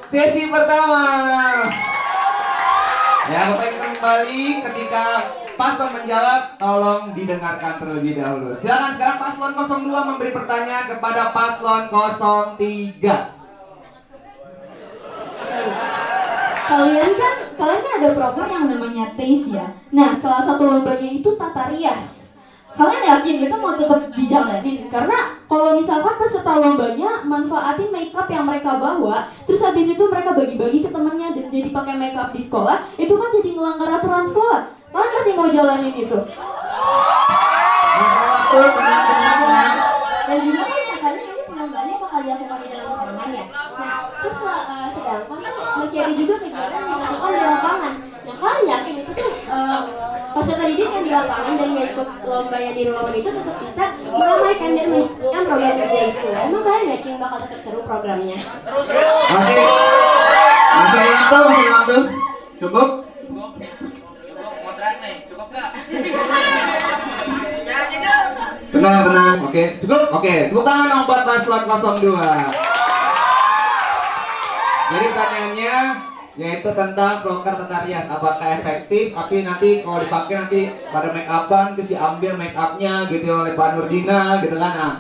sesi pertama. Ya, Bapak kita kembali ketika paslon menjawab, tolong didengarkan terlebih dahulu. Silakan sekarang paslon 02 memberi pertanyaan kepada paslon 03. Kalian kan ada proker yang namanya TASE ya. Nah, salah satu lombanya itu tata rias. Kalian yakin itu mau tetap dijalanin? Karena kalau misalkan peserta lombanya manfaatin makeup yang mereka bawa, terus habis itu mereka bagi-bagi ke temannya dan jadi pakai makeup di sekolah, itu kan jadi melanggar aturan sekolah. Kalian masih mau jalanin itu? Tenang. Dan juga kan katanya ini pengembangannya bakal dilakukan di dalam ruangan ya. Nah, terus sedangkan kan share juga kegiatan yang dilakukan di lapangan. Nah, kalian yakin itu tuh peserta didik yang di lapangan dan nggak ikut lomba yang di ruangan itu tetap bisa meramaikan dan menyampaikan program kerja itu? Emang kalian yakin bakal tetap seru programnya? Masih langsung. Cukup? Tenang. Oke, cukup? Oke, tepuk tangan dong buat paslon 02. Jadi pertanyaannya yaitu tentang proker tata rias. Apakah efektif? Tapi nanti kalau dipakai nanti pada make upan terus diambil make upnya gitu oleh Pak Nurdina gitu kan. Nah,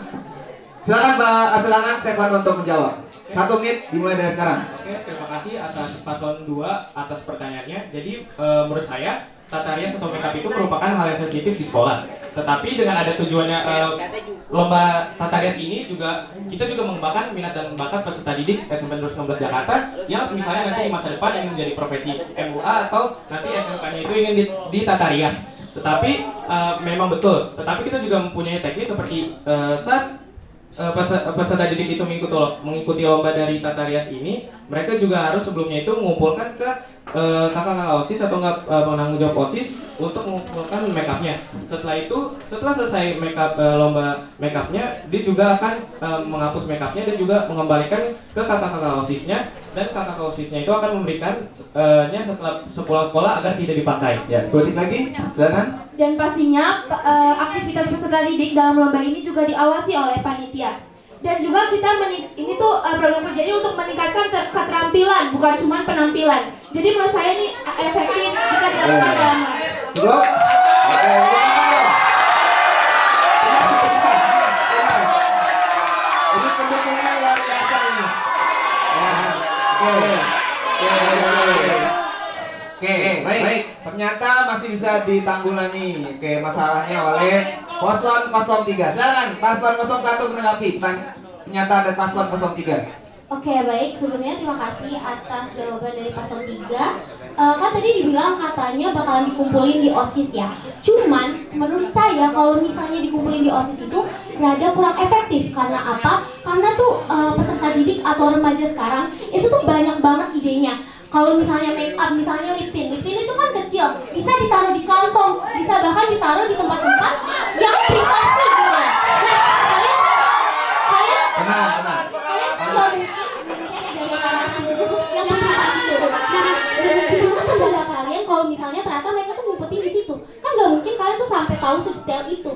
silakan Stefan untuk menjawab. 1 menit dimulai dari sekarang. Oke, terima kasih atas paslon 2 atas pertanyaannya. Jadi menurut saya tata rias atau makeup itu merupakan hal yang sensitif di sekolah. Tetapi dengan ada tujuannya lomba tata rias ini kita juga mengembangkan minat dan bakat peserta didik SMP 216 Jakarta yang misalnya nanti di masa depan ingin menjadi profesi MUA atau nanti SMK-nya itu ingin di tata rias. Tetapi memang betul. Tetapi kita juga mempunyai teknis seperti saat peserta didik itu mengikuti lomba dari tata rias ini, mereka juga harus sebelumnya itu mengumpulkan ke kakak-kakak OSIS atau penanggung jawab OSIS untuk mengumpulkan make up-nya. Setelah selesai lomba make up-nya, dia juga akan menghapus make up-nya dan juga mengembalikan ke kakak-kakak OSIS-nya, dan kakak OSIS-nya itu akan memberikannya setelah sepulang sekolah agar tidak dipakai. Ya, 10 detik lagi, silakan. Dan pastinya aktivitas peserta didik dalam lomba ini juga diawasi oleh panitia. Dan juga kita ini tuh program kerjanya untuk meningkatkan keterampilan, bukan cuma penampilan. Jadi menurut saya ini efektif jika dilakukan dalam lomba. Cukup? Oke, ini pendukungnya luar biasa ini. Oke, baik. Ternyata masih bisa ditanggulangi masalahnya oleh paslon 03. Silakan paslon 01 menanggapi pernyataan dari paslon 03. Oke, baik. Sebelumnya terima kasih atas jawaban dari paslon 3. Kan tadi dibilang katanya bakalan dikumpulin di OSIS ya. Cuman menurut saya kalau misalnya dikumpulin di OSIS itu rada kurang efektif. Karena apa? Karena tuh peserta didik atau remaja sekarang itu tuh banyak banget idenya. Kalau misalnya make up, misalnya lip tint itu kan kecil, bisa ditaruh di kantong, bisa bahkan ditaruh di tempat-tempat yang privasi gitu ya. Nah, kalian nggak mungkin misalnya dari kalangan yang privasi gitu. Nah, gimana tanggapan kalian kalau misalnya ternyata mereka tuh ngumpetin di situ? Kan nggak mungkin kalian tuh sampai tahu sedetail itu.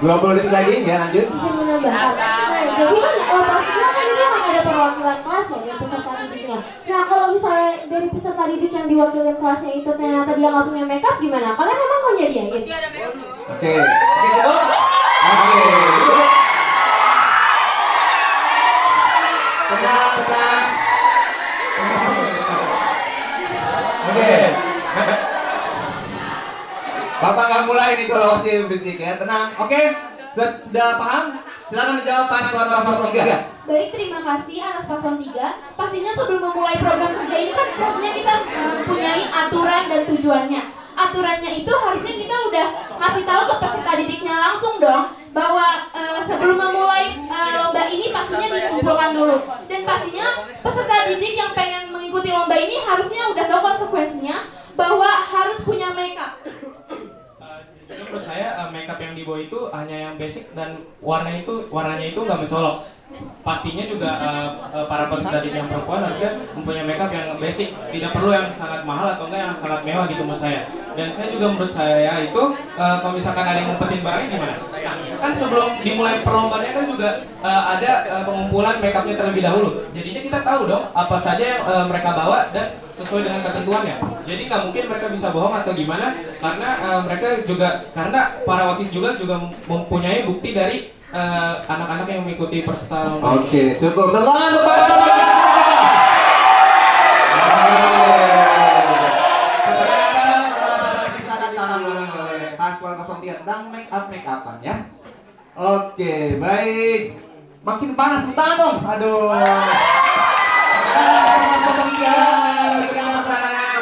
20 detik lagi, ya lanjut. Bisa menambahkan. Nah, jadi kan pastinya kan dia akan ada perwakilan kelas ya dari peserta didiknya. Nah, kalau misalnya dari peserta didik yang diwakilin kelasnya itu ternyata dia nggak punya makeup gimana? Kalian memang mau nyediain? Oke, cukup. Oke, cukup. Tenang. Oke. Bapak nggak mulai nih kalau masih berisik ya, tenang. Oke, sudah paham? Silakan menjawab paslon 03. Baik, terima kasih atas paslon 3. Pastinya sebelum memulai program kerja ini kan pastinya kita mempunyai aturan dan tujuannya. Aturannya itu harusnya kita udah ngasih tahu ke peserta didiknya langsung dong bahwa sebelum memulai lomba ini pastinya dikumpulkan dulu. Dan pastinya peserta didik yang pengen mengikuti lomba ini harusnya udah tahu konsekuensinya bahwa harus punya makeup. Menurut saya makeup yang dibawa itu hanya yang basic dan warnanya itu nggak mencolok. Pastinya juga para peserta didik yang perempuan harusnya mempunyai makeup yang basic, tidak perlu yang sangat mahal atau enggak yang sangat mewah gitu menurut saya. Dan saya juga menurut saya itu kalau misalkan ada yang ngumpetin barangnya gimana? Nah, kan sebelum dimulai perlombaannya kan juga ada pengumpulan makeupnya terlebih dahulu. Jadinya kita tahu dong apa saja yang mereka bawa dan sesuai dengan ketentuannya. Jadi nggak mungkin mereka bisa bohong atau gimana karena mereka juga para OSIS juga mempunyai bukti dari anak-anak yang mengikuti peserta lomba. Oke, cukup. Tangan untuk Pak. Paslon 03 tentang make upan ya. Oke, baik. Makin panas tangan dong. Aduh.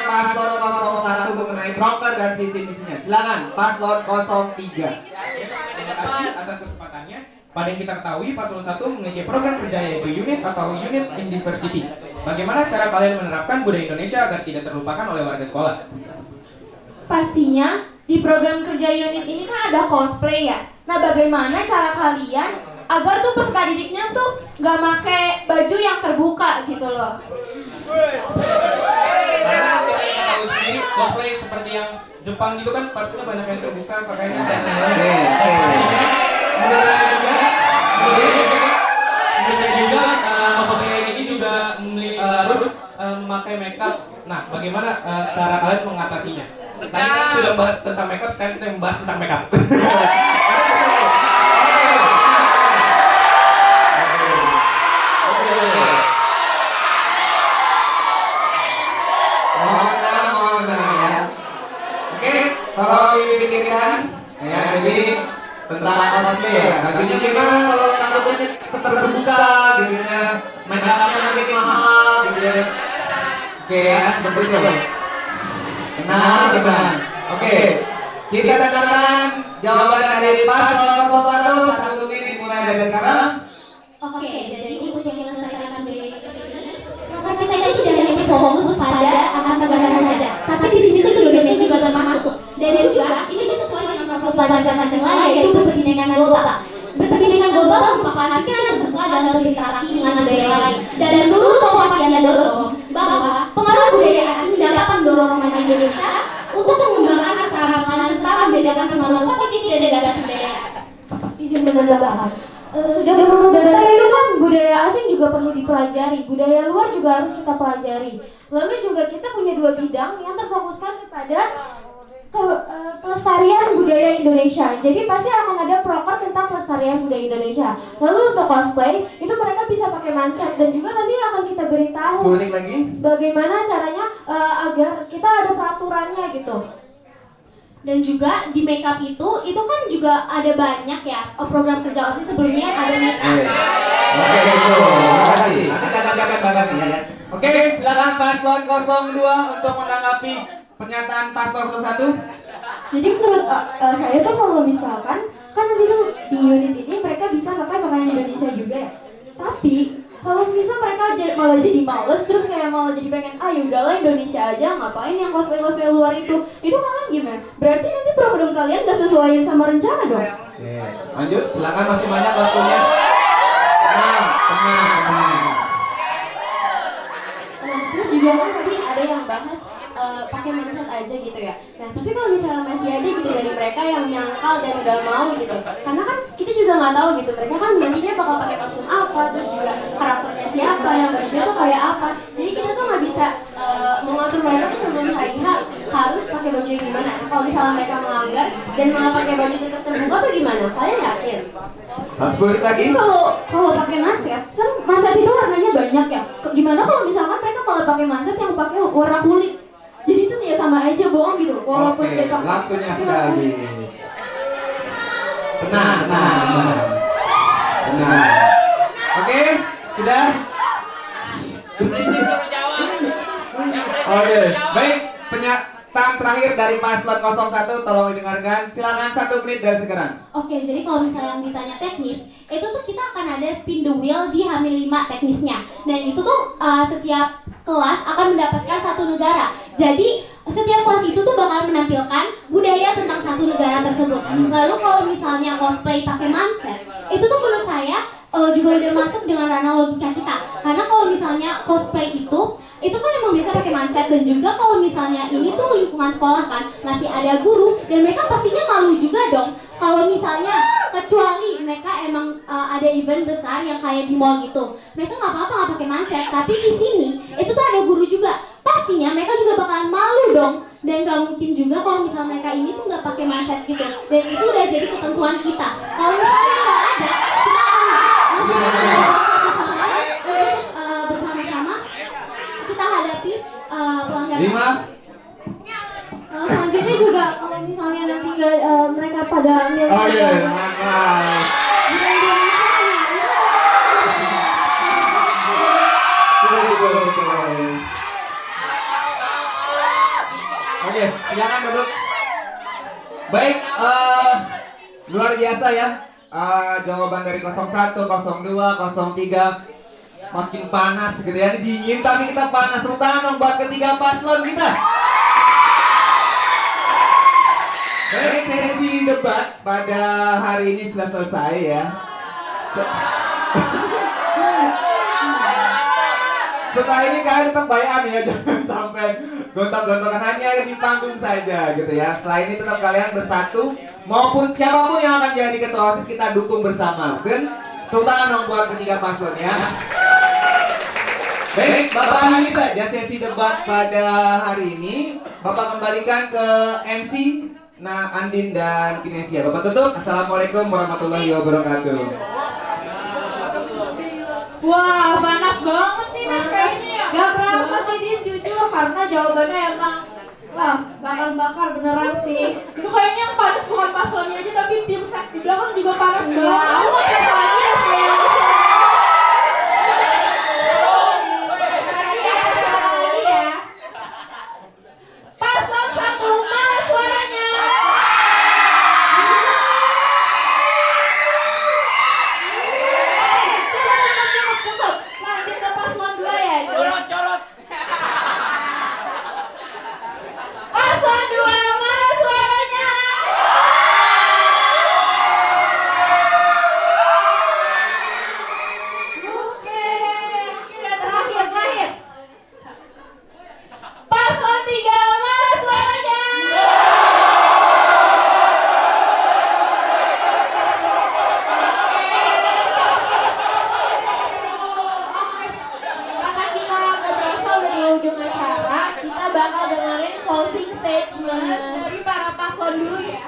Paslon 01 mengenai proker dan visi misinya. Silakan paslon 03. Terima kasih atas kesempatannya. Pada yang kita ketahui, paslon 1 memiliki program kerja yaitu unit atau unit in diversity. bagaimana cara kalian menerapkan budaya Indonesia agar tidak terlupakan oleh warga sekolah? Pastinya di program kerja unit ini kan ada cosplay ya. Nah, bagaimana cara kalian agar tuh peserta didiknya tuh nggak pakai baju yang terbuka gitu loh? Karena kita tahu sendiri cosplay seperti yang Jepang gitu kan pastinya banyak yang terbuka pakainya dan lain-lain. Bisa juga cosplay ini juga harus memakai makeup. Nah, bagaimana cara kalian mengatasinya? Tadi kan sudah bahas tentang makeup, sekarang kita membahas tentang makeup. Kalau dipikirkan ya, jadi tentang cosplay ya. Bajunya gimana kalau takutnya terbuka gitu ya. Make up-nya nanti mahal gitu ya. Oke ya, seperti itu. Nah, gimana? Oke. Kita dengarkan jawaban dari paslon 1 menit mulai dari sekarang. Oke, jadi untuk yang melestarikan budaya Indonesia, program kita itu tidak hanya fokus pada angkatan negara saja, tapi di sisi itu Indonesia juga termasuk. Dan juga ini sesuai dengan profil pelajar Pancasila yaitu berpendidikan global. Berpendidikan global merupakan pikiran terbuka dalam berinteraksi dengan budaya lain. Dan menurut Kompasiana.com bahwa pengaruh budaya asing dapat mendorong remaja Indonesia untuk mengembangkan keterampilan serta membedakan pengaruh positif dan negatif budaya. Izin menambahkan. Sudah menurut data itu kan budaya asing juga perlu dipelajari, budaya luar juga harus kita pelajari. Lalu juga kita punya 2 bidang yang terfokuskan kepada pelestarian budaya Indonesia. Jadi pasti akan ada proker tentang pelestarian budaya Indonesia. Lalu untuk cosplay itu mereka bisa pakai mantet dan juga nanti akan kita beritahu bagaimana caranya agar kita ada peraturannya gitu. Dan juga di makeup itu kan juga ada banyak ya program kerja OSIS sebelumnya ada makeup. Oke, terima kasih. Nanti tanyakan banget ya. Oke, silakan paslon 02 untuk menanggapi pernyataan paslon 1. Jadi menurut saya tuh kalau misalkan kan nanti tuh di unit ini mereka bisa pakai pakaian Indonesia juga ya. Tapi kalau misal mereka malah jadi males terus kayak malah jadi pengen ya udahlah Indonesia aja, ngapain yang cosplay luar itu kalian gimana? Berarti nanti program kalian gak sesuai sama rencana dong. Oke, lanjut, silakan masih banyak waktunya. Tenang. Nah, terus juga kan tadi ada yang bahas pakai mindset aja gitu ya. Nah, tapi kalau misalnya masih ada gitu dari mereka yang nyangkal dan gak mau gitu, karena kan kita juga nggak tahu gitu mereka kan nantinya bakal pakai kostum apa, terus juga karakternya siapa, yang bajunya tuh kayak apa. Jadi kita tuh nggak bisa mengatur mereka tuh sebelum hari H harus pakai baju yang gimana. Nah, kalau misalnya mereka melanggar dan malah pakai baju tetap terbuka tuh gimana? Kalian yakin? Harus balik lagi. Kalau pakai mindset, kan mindset itu warnanya banyak ya. Gimana kalau misalkan mereka malah pakai mindset yang pakai warna kulit? Jadi itu sih ya sama aja bohong gitu. Walaupun Oke, waktunya sudah habis. Tenang. Oke, sudah. Oke, baik. Pernyataan terakhir dari paslon 01 tolong didengarkan. Silakan 1 menit dari sekarang. Oke, jadi kalau misalnya yang ditanya teknis, itu tuh kita akan ada spin the wheel di H-5 teknisnya. Dan itu tuh setiap kelas akan mendapatkan 1 negara. Jadi setiap kelas itu tuh bakal menampilkan budaya tentang 1 negara tersebut. Lalu kalau misalnya cosplay pakai mindset, itu tuh menurut saya juga udah masuk dengan ranah logika kita. Karena kalau misalnya cosplay itu kan emang biasa pakai mindset, dan juga kalau misalnya ini tuh lingkungan sekolah kan masih ada guru dan mereka pastinya malu juga dong kalau misalnya kecuali mereka emang ada event besar yang kayak di mall gitu, mereka nggak apa-apa nggak pakai mindset. Tapi di sini itu tuh ada guru juga, pastinya mereka juga bakalan malu dong, dan nggak mungkin juga kalau misalnya mereka ini tuh nggak pakai mindset gitu, dan itu udah jadi ketentuan kita. Kalau misalnya nggak ada, kita bersama-sama kita hadapi pelanggaran. Selanjutnya juga kalau misalnya nanti nggak mereka pada ambil Oke, silakan duduk. Baik, luar biasa ya jawaban dari 01, 02, 03. makin panas gitu ya. Ini dingin tapi kita panas. Tepuk tangan dong buat ketiga paslon kita. Baik, sesi debat pada hari ini sudah selesai ya. Setelah ini kalian tetap bayan ya, jangan sampai gontok-gontokan, hanya di panggung saja gitu ya. Setelah ini tetap kalian bersatu, maupun siapapun yang akan jadi ketua OSIS kita dukung bersama. Dan tepuk tangan dong buat ketiga paslon ya. Baik, Bapak ini saja sesi debat pada hari ini. Bapak kembalikan ke MC Andin dan Kinesia. Bapak tutup. Assalamualaikum warahmatullahi wabarakatuh. Wah, panas banget nih Nes kayaknya ya. Gak berasa sih Din, jujur, karena jawabannya emang wah, bakar-bakar beneran sih. Itu kayaknya yang panas bukan paslonnya aja, tapi tim ses di belakang juga panas banget. Aku mau coba aja ya. Paslon 1, mana suaranya? Cukup. Lanjut ke paslon 2 ya. Corot. Paslon 2, mana suaranya? Oke. Terakhir. Paslon 3, mana suaranya? Karena kita gak berasa udah di ujung acara, kita bakal dengerin closing statement dari para paslon dulu ya.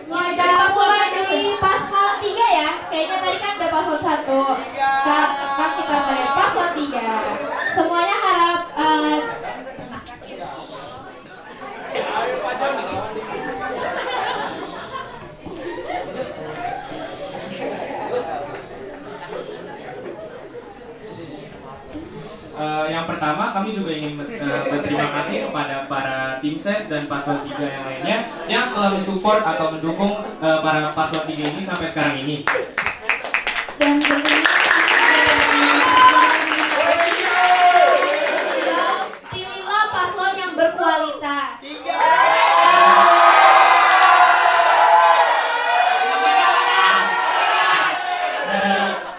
Kita mulai dari paslon 3 ya. Kayaknya tadi kan udah paslon 1. Sekarang kita mulai paslon 3. Semuanya harap Yang pertama kami juga ingin berterima kasih kepada para tim ses dan paslon 3 yang lainnya yang telah mensupport atau mendukung para paslon 3 ini sampai sekarang ini. dan tentunya pilihlah paslon yang berkualitas.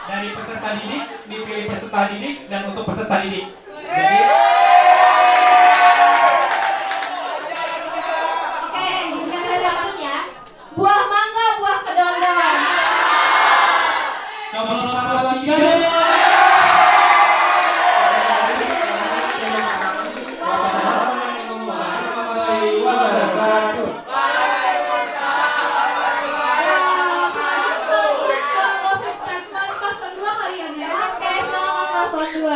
Dari peserta didik, dipilih peserta didik dan untuk peserta didik. Jadi Oke, kita lihat ya. Buah mangga, buah kedondong. coba paslon 3. Closing statement paslon 2 kalian ya. Oke, selamat paslon 2.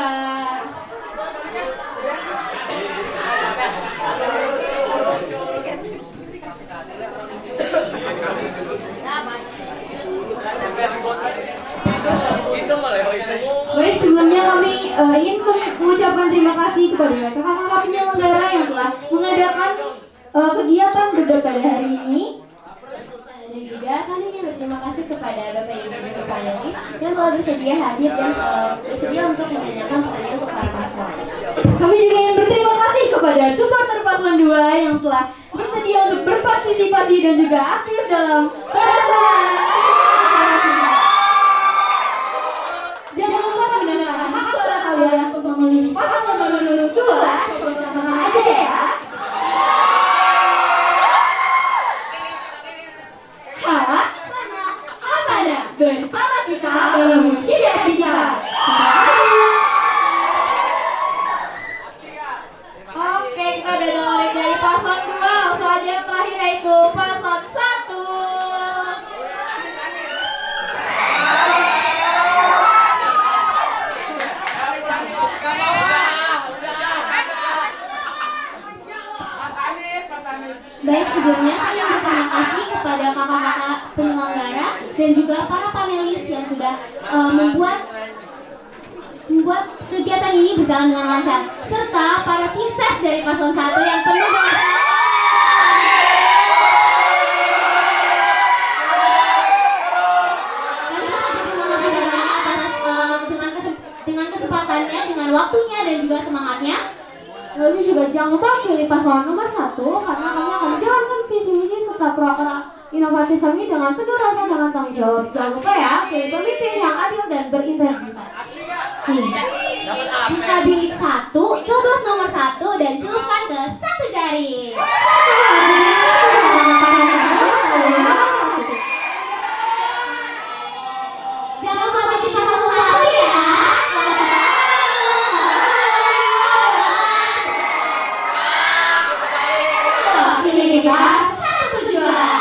Baik, sebelumnya kami ingin mengucapkan terima kasih kepada kakak-kakak penyelenggara yang telah mengadakan kegiatan debat pada hari ini. Dan juga kami ingin berterima kasih kepada Bapak Ibu Guru panelis yang telah bersedia hadir dan bersedia untuk menanyakan pertanyaan untuk para paslon. Kami juga ingin berterima kasih kepada supporter paslon 2 yang telah bersedia untuk berpartisipasi dan juga aktif dalam pelaksanaan. Jangan lupa menggunakan hak suara kalian untuk memilih paslon nomor 2. Sama aja ya. Mana bersama kita dalam cita-cita. Oke, kita udah dengerin dari paslon 2. Langsung aja yang terakhir yaitu paslon 1. Baik, sebelumnya kami berterima kasih kepada kakak-kakak penyelenggara dan juga para panelis yang sudah membuat kegiatan ini berjalan dengan lancar, serta para tim ses dari paslon 1 yang penuh dengan kami sangat berterima kasih banyak atas dengan kesempatan Lalu juga jangan lupa pilih paslon nomor 1 karena kami akan menjalankan visi misi serta program inovatif kami dengan penuh rasa dengan tanggung jawab. Jangan lupa ya, pilih pemimpin yang adil dan berintegritas. Buka bilik 1, coblos nomor 1 dan celupkan ke satu jari. Jangan lupa bagi paslon 1 ya. Pilih kita satu tujuan.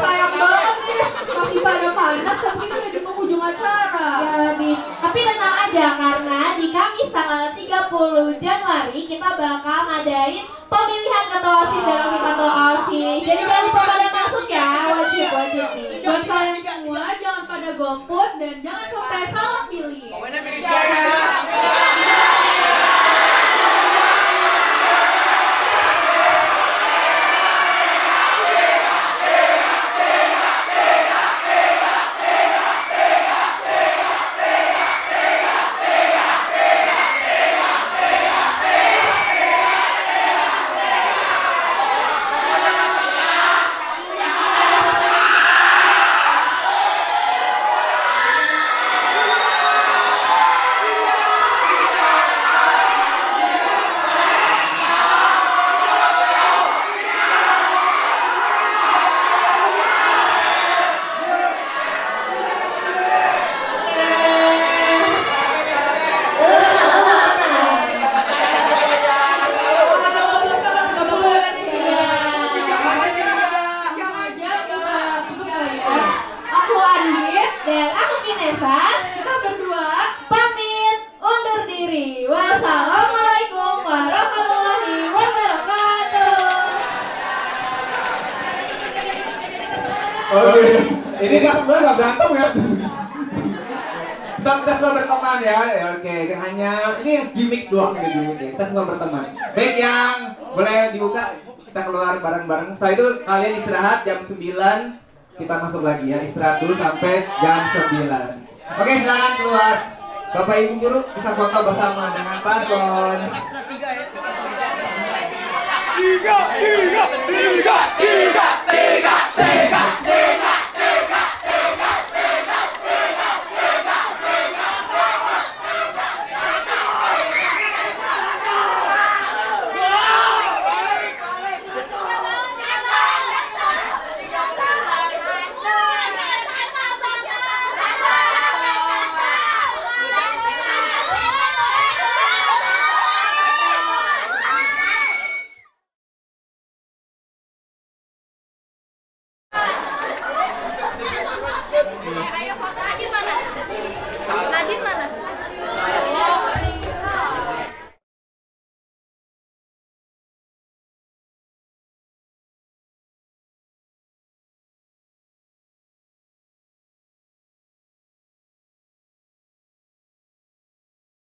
Sayang banget nih, masih pada panas tapi kita udah di penghujung acara. Ya, tapi tenang aja karena di Kamis tanggal 30 Januari kita bakal ngadain pemilihan ketua OSIS dan wakil ketua OSIS. Jadi jangan lupa pada masuk ya, wajib nih. Buat kalian semua jangan pada golput dan jangan sampai salah pilih. Ini nggak berantem ya? Kita semua berteman ya. Oke, hanya ini gimmick doang ini gimmick. Kita semua berteman. Baik, yang boleh dibuka, kita keluar bareng-bareng. Setelah itu kalian istirahat jam 9. Kita masuk lagi ya, istirahat dulu sampai jam 9. Oke, silakan keluar. Bapak Ibu guru bisa foto bersama dengan paslon. Ayo foto lagi, Pak.